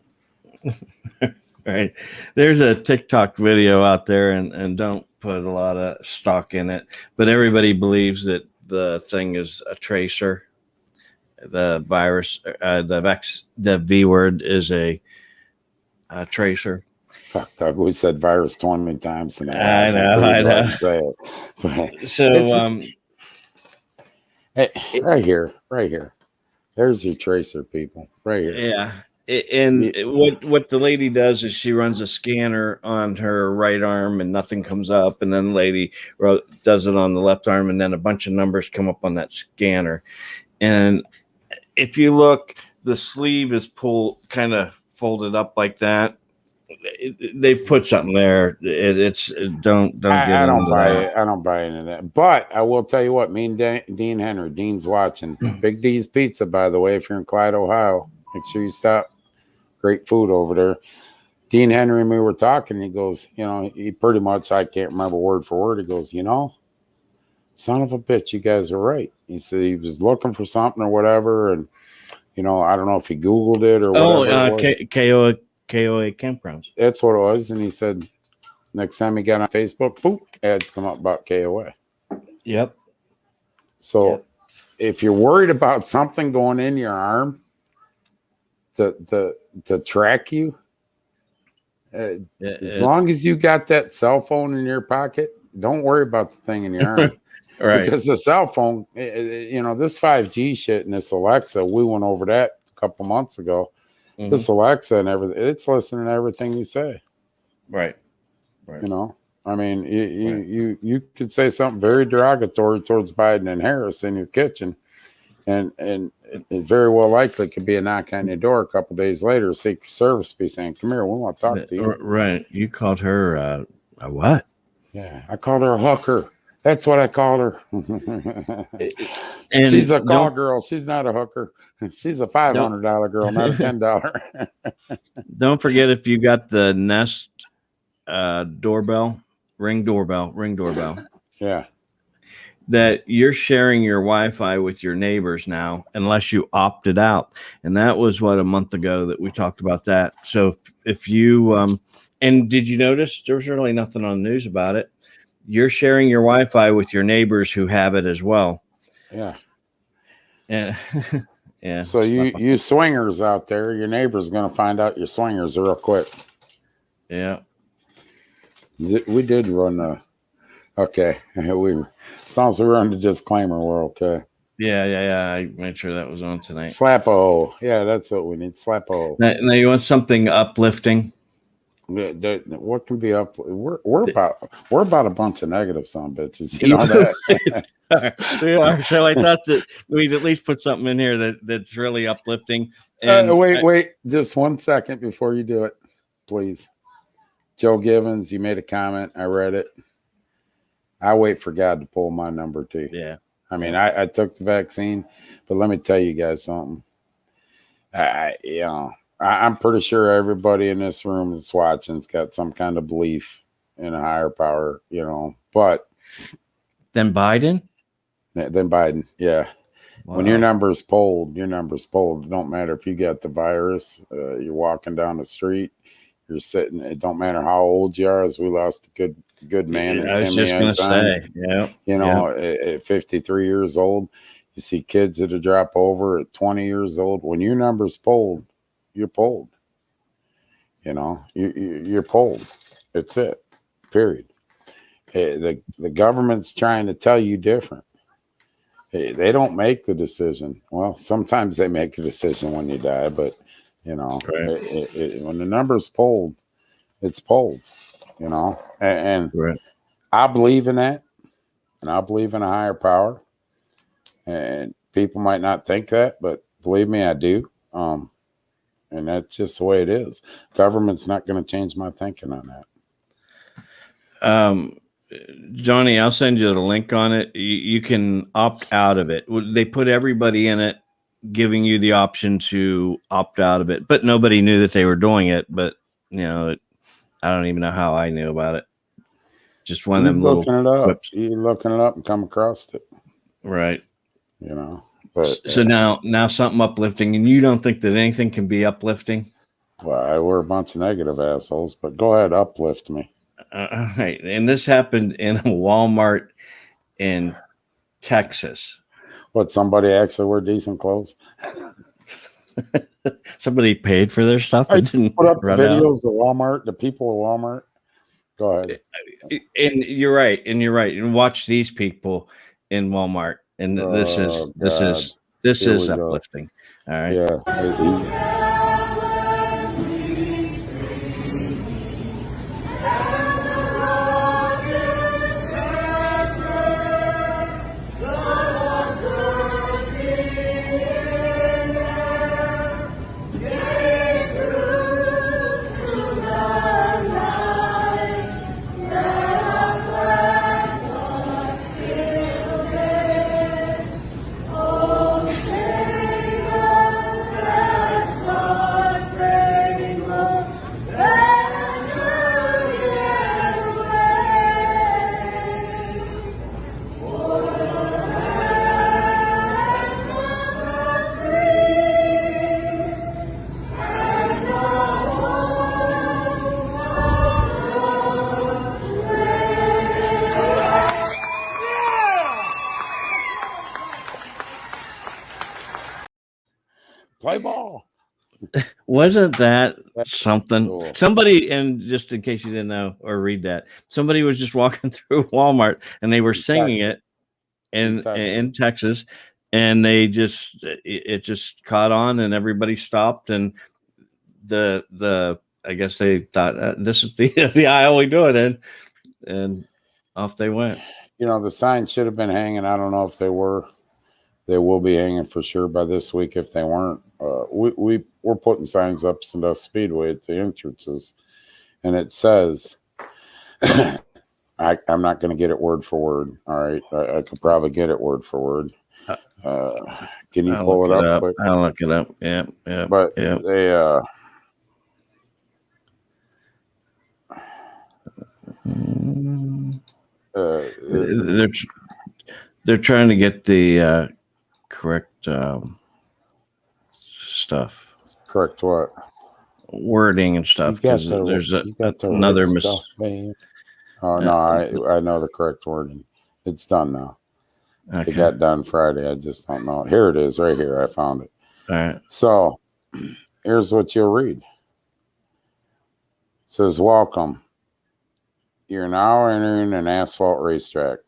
Right. There's a TikTok video out there, and don't put a lot of stock in it, but everybody believes that the thing is a tracer. The virus, the V word is a tracer. Fuck, Doug, we said virus 20 times tonight. I know. Say it. So, hey, right here. There's your tracer, people. Right here. Yeah. And what the lady does is she runs a scanner on her right arm and nothing comes up. And then the lady does it on the left arm, and then a bunch of numbers come up on that scanner. And if you look, the sleeve is kind of folded up like that. They've put something there. Don't get I don't into buy that. it. I don't buy into that. But I will tell you what, me and Dean Henry, Dean's watching. Big D's Pizza, by the way, if you're in Clyde, Ohio, make sure you stop. Great food over there. Dean Henry and me were talking. He goes, he pretty much, I can't remember word for word. He goes, son of a bitch, you guys are right. He said he was looking for something or whatever. And, I don't know if he Googled it or whatever. KOA campgrounds. That's what it was. And he said, next time he got on Facebook, boop, ads come up about KOA. Yep. So if you're worried about something going in your arm to track you, as long as you got that cell phone in your pocket, don't worry about the thing in your arm. Right. Because the cell phone, this 5G shit and this Alexa, we went over that a couple months ago. Mm-hmm. This Alexa and everything, it's listening to everything you say. Right. I mean, you could say something very derogatory towards Biden and Harris in your kitchen, and it very well likely could be a knock on your door a couple days later. Secret Service be saying, "Come here, we want to talk to you." Right. You called her a what? Yeah, I called her a hooker. That's what I called her. And she's a call girl. She's not a hooker. She's a $500 girl, not a $10. Don't forget, if you got the Nest doorbell, ring doorbell. Yeah. That you're sharing your Wi-Fi with your neighbors now, unless you opted out. And that was a month ago that we talked about that. So if you, and did you notice there was really nothing on the news about it? You're sharing your Wi-Fi with your neighbors who have it as well. Yeah. Yeah. Yeah. So you swingers out there, your neighbor's going to find out you're swingers real quick. Yeah. We did run okay. As long as we run the disclaimer, we're okay. Yeah. I made sure that was on tonight. Slap-o. Yeah, that's what we need. Slap-o. Now you want something uplifting? What can be up? We're about a bunch of negative son bitches. You know that. We are. So I thought that we'd at least put something in here that's really uplifting. And wait, just 1 second before you do it, please. Joe Givens, you made a comment. I read it. I wait for God to pull my number too. Yeah. I mean, I took the vaccine, but let me tell you guys something. I'm pretty sure everybody in this room that's watching's got some kind of belief in a higher power, but then Biden, yeah. Wow. When your number's polled. It don't matter if you got the virus, you're walking down the street, you're sitting. It don't matter how old you are. As we lost a good man. I was just going to say, at 53 years old. You see kids that drop over at 20 years old. When your number's polled, you're polled. You know, you're polled. It's it. Period. The government's trying to tell you different. They don't make the decision. Well, sometimes they make a decision when you die, but you know, Right. when the number's polled, it's polled. You know, and Right. I believe in that, and I believe in a higher power. And people might not think that, but believe me, I do. And that's just the way it is. Government's not going to change my thinking on that. Johnny, I'll send you the link on it. You can opt out of it. They put everybody in it, giving you the option to opt out of it, but nobody knew that they were doing it. But you know, I don't even know how I knew about it. Just one of them little clips. You're looking it up and come across it. Right. You know, but so now something uplifting, and you don't think that anything can be uplifting? Well, we're a bunch of negative assholes, but go ahead, uplift me. All right. And this happened in a Walmart in Texas. What, somebody actually wear decent clothes? Somebody paid for their stuff I and didn't put up run videos of Walmart, the people of Walmart. Go ahead. And you're right. And watch these people in Walmart. And this is uplifting. All right. Yeah. Play ball. Wasn't that something? Cool. Somebody, and just in case you didn't know or read that, somebody was just walking through Walmart and they were singing it in Texas, and it just caught on, and everybody stopped, and I guess they thought this is the aisle we do it in, and off they went. You know, the sign should have been hanging. I don't know if they were. They will be hanging for sure by this week if they weren't. We're putting signs up Sandusky Speedway at the entrances, and it says, I'm not going to get it word for word. All right, I could probably get it word for word. Can you pull it up quick? I'll look it up. Yeah. But they're trying to get the correct stuff. Correct what? Wording and stuff. Because there's another stuff, man. Oh no, I know the correct wording. It's done now. Okay. It got done Friday. I just don't know. Here it is, right here. I found it. All right. So here's what you'll read. It says, "Welcome. You're now entering an asphalt racetrack.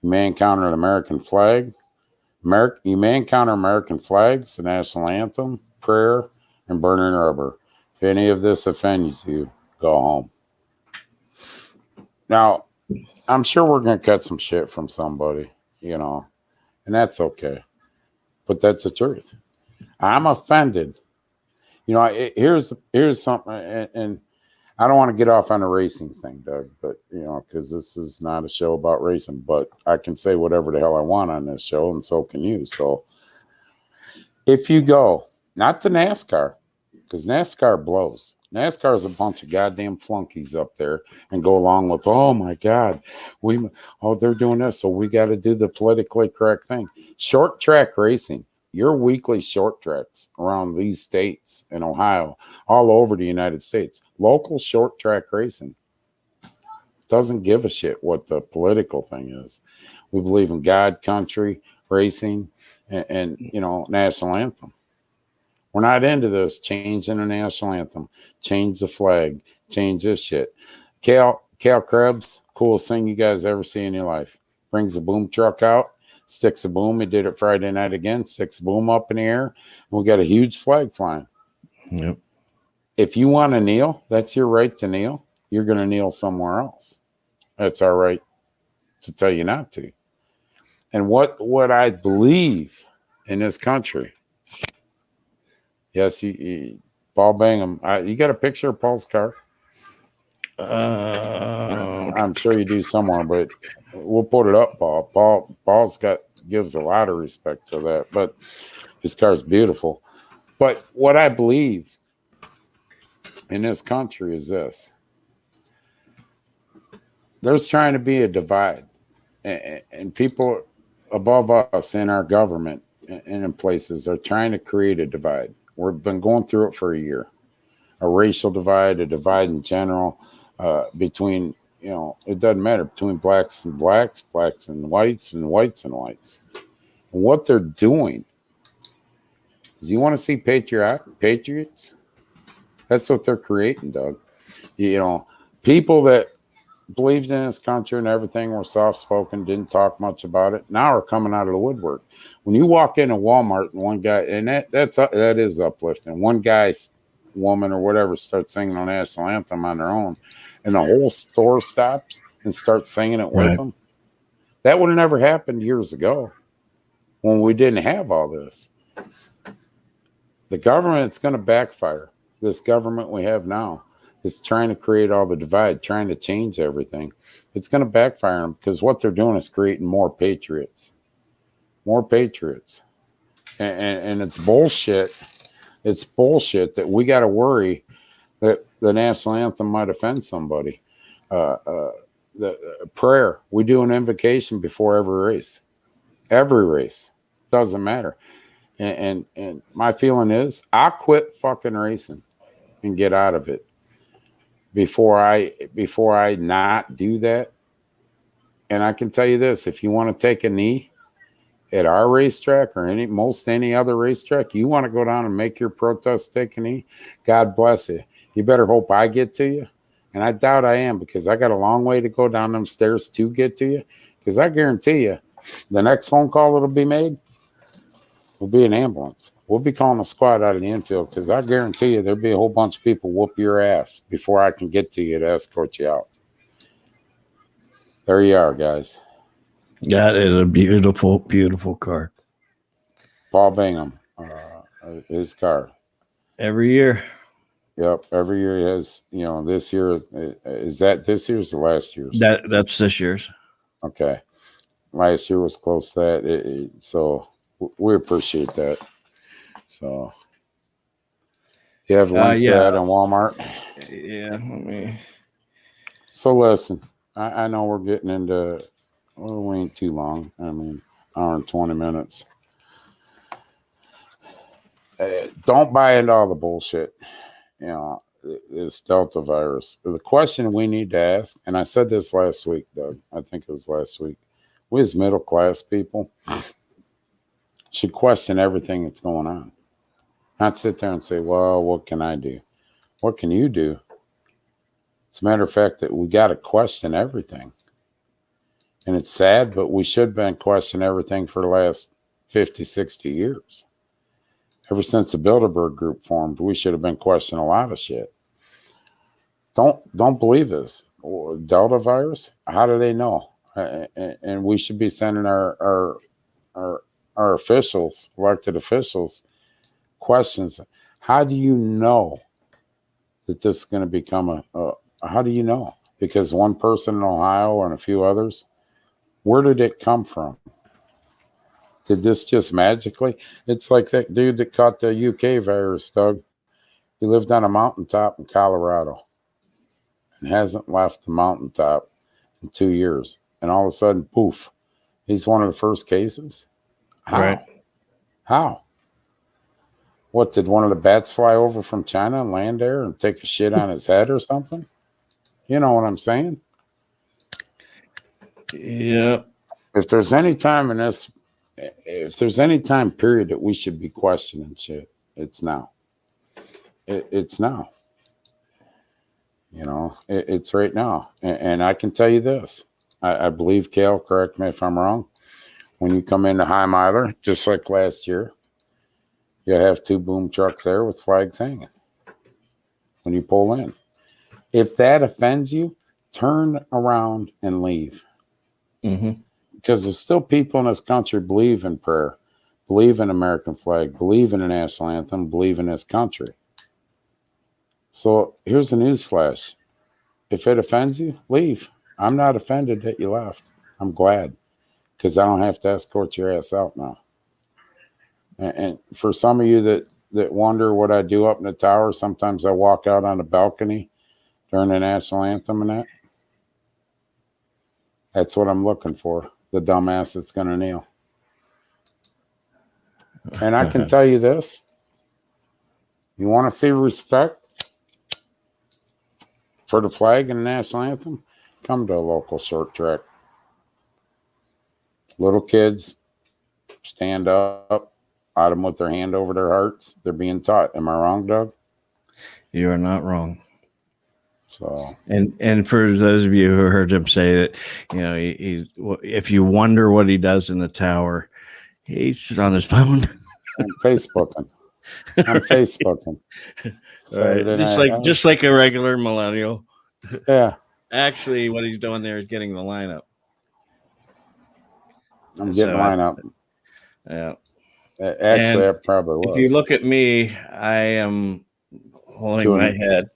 You may encounter an American flag. You may encounter American flags, the national anthem, prayer, and burning rubber. If any of this offends you, go home." Now, I'm sure we're going to cut some shit from somebody, you know, and that's okay. But that's the truth. I'm offended. You know, here's something, and I don't want to get off on a racing thing, Doug, but, you know, because this is not a show about racing, but I can say whatever the hell I want on this show, and so can you. So if you go, not to NASCAR, because NASCAR blows. NASCAR is a bunch of goddamn flunkies up there and go along with, oh my God, they're doing this, so we got to do the politically correct thing. Short track racing, your weekly short tracks around these states in Ohio, all over the United States, local short track racing doesn't give a shit what the political thing is. We believe in God, country, racing, and national anthem. We're not into this changing the national anthem, change the flag, change this shit. Cal Krebs, coolest thing you guys ever see in your life. Brings the boom truck out, sticks the boom. He did it Friday night again, sticks the boom up in the air. And we got a huge flag flying. Yep. If you want to kneel, that's your right to kneel. You're going to kneel somewhere else. That's our right to tell you not to. And what I believe in this country, yes, Paul Bingham. You got a picture of Paul's car? I'm sure you do somewhere, but we'll put it up, Paul. Paul's gives a lot of respect to that, but his car's beautiful. But what I believe in this country is this: there's trying to be a divide, and people above us in our government and in places are trying to create a divide. We've been going through it for a year. A racial divide, a divide in general, between, it doesn't matter, between blacks and blacks, blacks and whites, and whites and whites. And what they're doing is, you want to see patriots? That's what they're creating, Doug. People that believed in this country and everything, were soft-spoken, didn't talk much about it, now are coming out of the woodwork. When you walk into Walmart and one guy, and that is uplifting, one guy, woman, or whatever, starts singing the national anthem on their own, and the whole store stops and starts singing it with them. That would have never happened years ago when we didn't have all this. The government, it's going to backfire. This government we have now is trying to create all the divide, trying to change everything. It's going to backfire them, because what they're doing is creating more patriots. More patriots. And it's bullshit. It's bullshit that we got to worry that the national anthem might offend somebody. The prayer, we do an invocation before every race. Every race. Doesn't matter. And my feeling is, I'll quit fucking racing and get out of it before I not do that. And I can tell you this: if you want to take a knee at our racetrack or any other racetrack, you want to go down and make your protest, take a knee, God bless you. You better hope I get to you. And I doubt I am, because I got a long way to go down them stairs to get to you. Because I guarantee you, the next phone call that'll be made will be an ambulance. We'll be calling a squad out of the infield, because I guarantee you there'll be a whole bunch of people whoop your ass before I can get to you to escort you out. There you are, guys. That is a beautiful, beautiful car. Paul Bingham, his car. Every year. Yep, every year he has. This year, is that this year's or last year's? That's this year's. Okay, last year was close to that. So we appreciate that. So you have a link to that on Walmart. Yeah, let me. So listen, I know we're getting into. Well, we ain't too long. I mean, hour and 20 minutes. Don't buy into all the bullshit. This Delta virus. The question we need to ask, and I said this last week, Doug. I think it was last week. We as middle class people should question everything that's going on. Not sit there and say, well, what can I do? What can you do? As a matter of fact, that we got to question everything. And it's sad, but we should have been questioning everything for the last 50, 60 years. Ever since the Bilderberg group formed, we should have been questioning a lot of shit. Don't believe this. Delta virus, how do they know? And we should be sending our officials, elected officials, questions. How do you know that this is going to become how do you know? Because one person in Ohio and a few others, where did it come from? Did this just magically? It's like that dude that caught the UK virus, Doug. He lived on a mountaintop in Colorado and hasn't left the mountaintop in 2 years. And all of a sudden, poof, he's one of the first cases. How? Right. How? What, did one of the bats fly over from China and land there and take a shit on his head or something? You know what I'm saying? Yeah. If there's any time in this if there's any time period that we should be questioning shit, it's now. It's now. You know, it's right now. And I can tell you this. I believe, Cale, correct me if I'm wrong, when you come into High Miler, just like last year, you have 2 boom trucks there with flags hanging when you pull in. If that offends you, turn around and leave. Mm-hmm. Because there's still people in this country believe in prayer, believe in American flag, believe in the national anthem, believe in this country. So here's a news flash. If it offends you, leave. I'm not offended that you left. I'm glad, because I don't have to escort your ass out now. And for some of you that wonder what I do up in the tower, sometimes I walk out on the balcony during the national anthem and that's what I'm looking for, the dumbass that's going to kneel. And I can tell you this. You want to see respect for the flag and the national anthem? Come to a local short track. Little kids stand up, out them with their hand over their hearts. They're being taught. Am I wrong, Doug? You are not wrong. So, and for those of you who heard him say that, you know, he's if you wonder what he does in the tower, he's on his phone. I'm Facebooking. I'm Facebooking. Right. Just like a regular millennial. Yeah. Actually, what he's doing there is getting the lineup. I'm getting lineup. Yeah. Actually, I probably was. If you look at me, I am holding my head.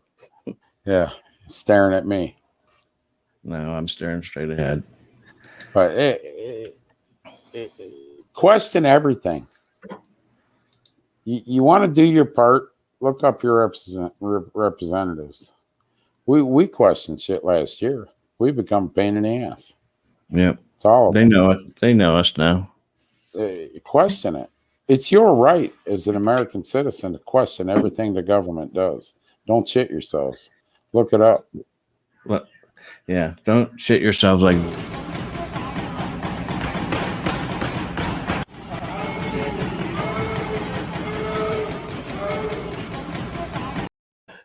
Yeah. Staring at me. No, I'm staring straight ahead. But question everything. You want to do your part, look up your representatives. We questioned shit last year. We become a pain in the ass. Yep. It's all of them. Know it. They know us now. Question it. It's your right as an American citizen to question everything the government does. Don't shit yourselves. Look it up. Well, yeah, don't shit yourselves like.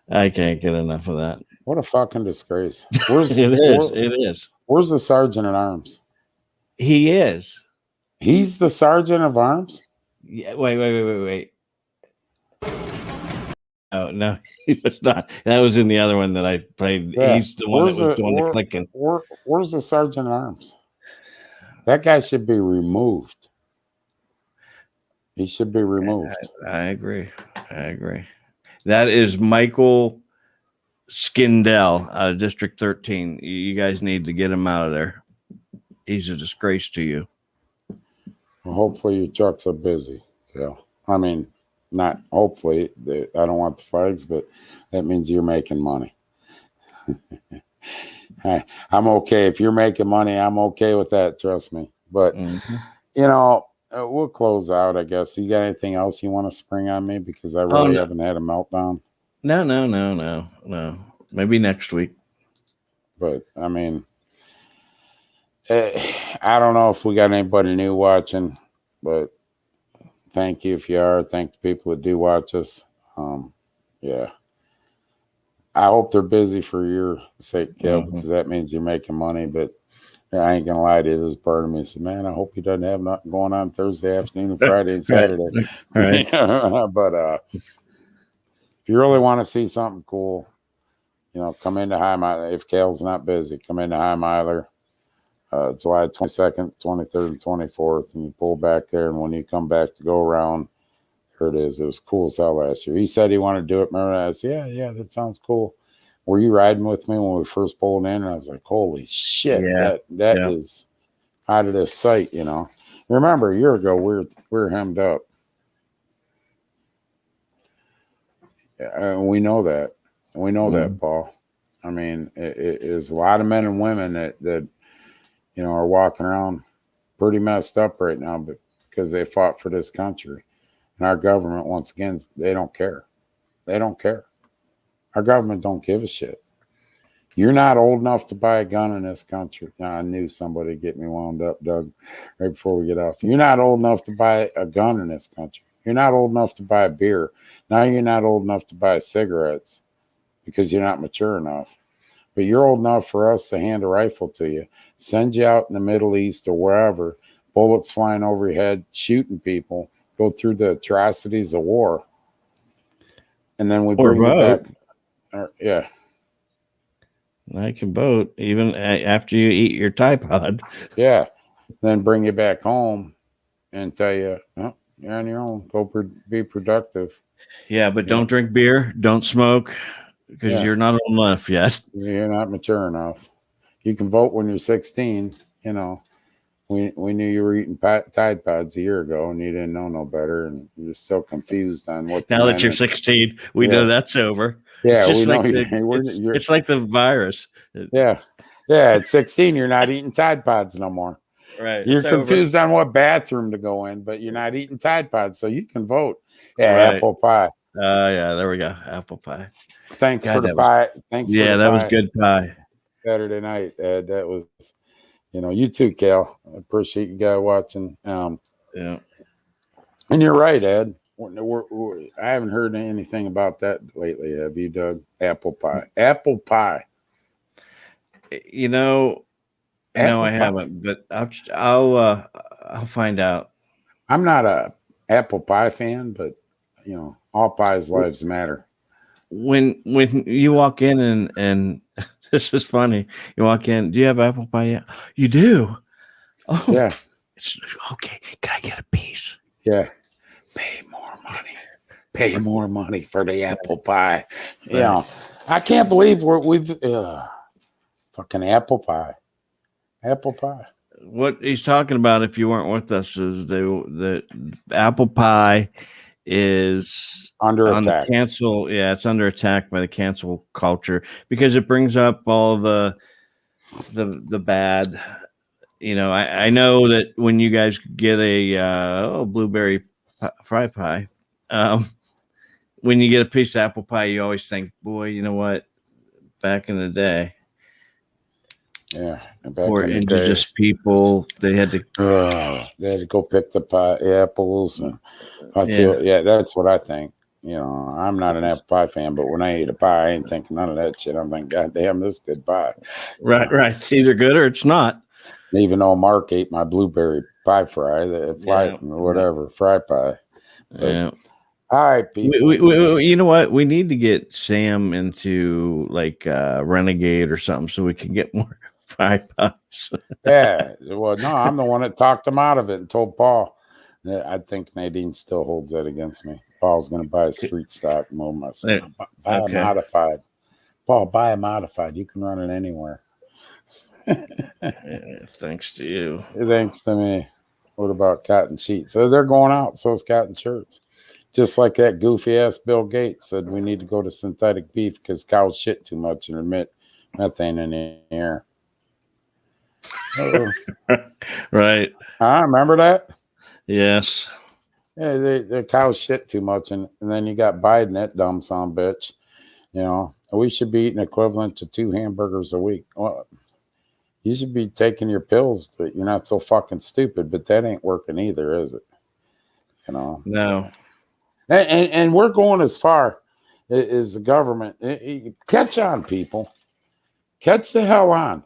I can't get enough of that. What a fucking disgrace. Where's it is. Where's the sergeant at arms? He is. He's the sergeant of arms? Yeah. Wait. Oh, no, he was not. That was in the other one that I played. Yeah. He's the one that was doing the clicking. Where's the sergeant at arms? That guy should be removed. He should be removed. I agree. That is Michael Skindell, District 13. You guys need to get him out of there. He's a disgrace to you. Well, hopefully your trucks are busy. Yeah. I mean, not hopefully. I don't want the flags, but that means you're making money. I'm okay. If you're making money, I'm okay with that. Trust me. But, you know, we'll close out, I guess. You got anything else you want to spring on me? Because I really haven't had a meltdown. No. Maybe next week. But, I mean, I don't know if we got anybody new watching, but thank you if you are. Thank the people that do watch us. Yeah. I hope they're busy for your sake, Kel, because that means you're making money. But I ain't gonna lie to you. This part of me said, "Man, I hope he doesn't have nothing going on Thursday afternoon and Friday and Saturday." Right. But if you really want to see something cool, you know, come into High Miler. If Kel's not busy, come into High Miler. July 22nd, 23rd, and 24th, and you pull back there. And when you come back to go around, here it is. It was cool as hell last year. He said he wanted to do it. Remember, I said, yeah, that sounds cool. Were you riding with me when we first pulled in? And I was like, holy shit, that is out of this sight, you know. Remember, a year ago, we were hemmed up. And we know that. We know that, Paul. I mean, it is a lot of men and women that you know, are walking around pretty messed up right now, but because they fought for this country. And our government, once again, they don't care. They don't care. Our government don't give a shit. You're not old enough to buy a gun in this country. Now, I knew somebody would get me wound up, Doug, right before we get off. You're not old enough to buy a gun in this country. You're not old enough to buy a beer. Now you're not old enough to buy cigarettes because you're not mature enough. But you're old enough for us to hand a rifle to you, send you out in the Middle East or wherever, bullets flying over your head, shooting people, go through the atrocities of war. And then we bring you back. Yeah. I can vote even after you eat your Tide Pod. Yeah. Then bring you back home and tell you, oh, you're on your own. Go be productive. Yeah, but don't drink beer. Don't smoke because you're not old enough yet. You're not mature enough. You can vote when you're 16. You know, we knew you were eating Tide Pods a year ago and you didn't know no better. And you're still confused on what. Now that you're 16, we know that's over. Yeah, it's we know like it's like the virus. Yeah. At 16, you're not eating Tide Pods no more. Right. You're confused on what bathroom to go in, but you're not eating Tide Pods, so you can vote. Yeah, right. Apple pie. Yeah, there we go. Apple pie. Thanks for the pie. Thanks. Yeah, that was good pie. Saturday night, Ed. That was, you too, Cal. I appreciate you guys watching. Yeah. And you're right, Ed. I haven't heard anything about that lately. Have you, Doug? Apple pie. Apple pie. No, I haven't. But I'll find out. I'm not a apple pie fan, but all pies' lives matter. When you walk in and this is funny, you walk in. Do you have apple pie yet? You do. Oh yeah. It's okay. Can I get a piece? Yeah. Pay more money for the apple pie. Yeah. I can't believe we've fucking apple pie. Apple pie. What he's talking about, if you weren't with us, is the apple pie is under attack. It's under attack by the cancel culture because it brings up all the bad. I know that when you guys get a blueberry fry pie, when you get a piece of apple pie, you always think, boy, you know what? Back in the day. Yeah. Poor indigenous people, they had to go pick the apples. And I feel, that's what I think. I'm not an apple pie fan, but when I eat a pie, I ain't thinking none of that shit. I'm thinking, God damn, this is good pie. Right. It's either good or it's not. Even though Mark ate my blueberry pie fry, fry pie. But, all right, people. We, you know what? We need to get Sam into like Renegade or something so we can get more fry pies. Yeah. Well, no, I'm the one that talked him out of it and told Paul. I think Nadine still holds that against me. Paul's going to buy a street stock mold myself. Buy a modified. Paul, buy a modified. You can run it anywhere. Thanks to you. Thanks to me. What about cotton sheets? So they're going out. So is cotton shirts. Just like that goofy ass Bill Gates said, we need to go to synthetic beef because cows shit too much and emit methane in the air. Right. I remember that. Yes. Yeah, the cows shit too much, and then you got Biden, that dumb son of a bitch. We should be eating equivalent to 2 hamburgers a week. Well, you should be taking your pills that you're not so fucking stupid, but that ain't working either, is it? No. And we're going as far as the government. Catch on, people. Catch the hell on.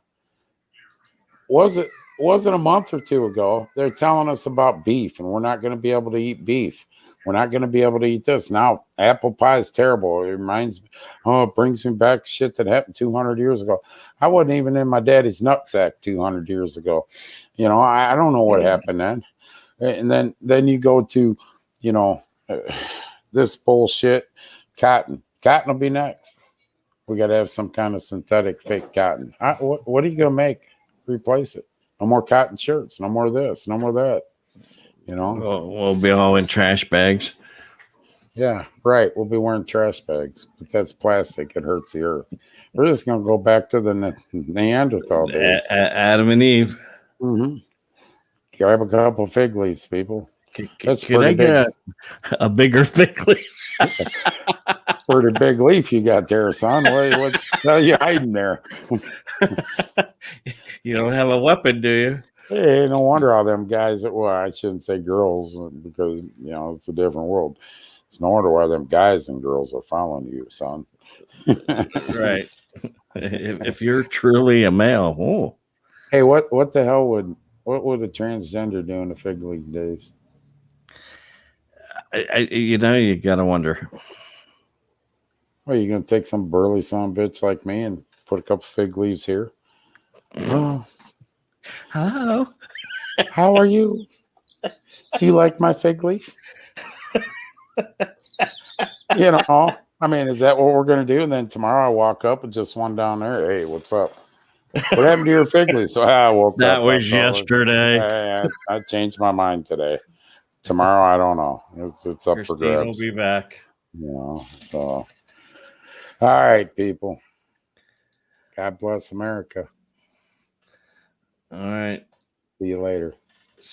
Wasn't a month or two ago, they're telling us about beef, and we're not going to be able to eat beef. We're not going to be able to eat this. Now, apple pie is terrible. It reminds me, it brings me back shit that happened 200 years ago. I wasn't even in my daddy's nutsack 200 years ago. I don't know what happened then. And then you go to, this bullshit, cotton. Cotton will be next. We got to have some kind of synthetic fake cotton. What are you going to make? Replace it. No more cotton shirts. No more this. No more that. We'll be all in trash bags. Yeah, right. We'll be wearing trash bags, but that's plastic. It hurts the earth. We're just going to go back to the Neanderthal days. Adam and Eve. Mm-hmm. Grab a couple fig leaves, people. Could I get a bigger fig leaf? Pretty big leaf you got there, son. What are you hiding there? You don't have a weapon, do you? Hey, no wonder all them guys well, I shouldn't say girls because it's a different world. It's no wonder why them guys and girls are following you, son. Right. If you're truly a male, oh. Hey, what the hell would a transgender do in the fig leaf days? You gotta wonder. Well, you gonna take some burly son of a bitch like me and put a couple fig leaves here? Oh, hello. How are you? Do you like my fig leaf? I mean, is that what we're gonna do? And then tomorrow I walk up with just one down there. Hey, what's up? What happened to your fig leaf? So I woke that up. was yesterday. I changed my mind today. Tomorrow, I don't know. It's up for Christine grabs. will be back. So all right, people. God bless America. All right. See you later.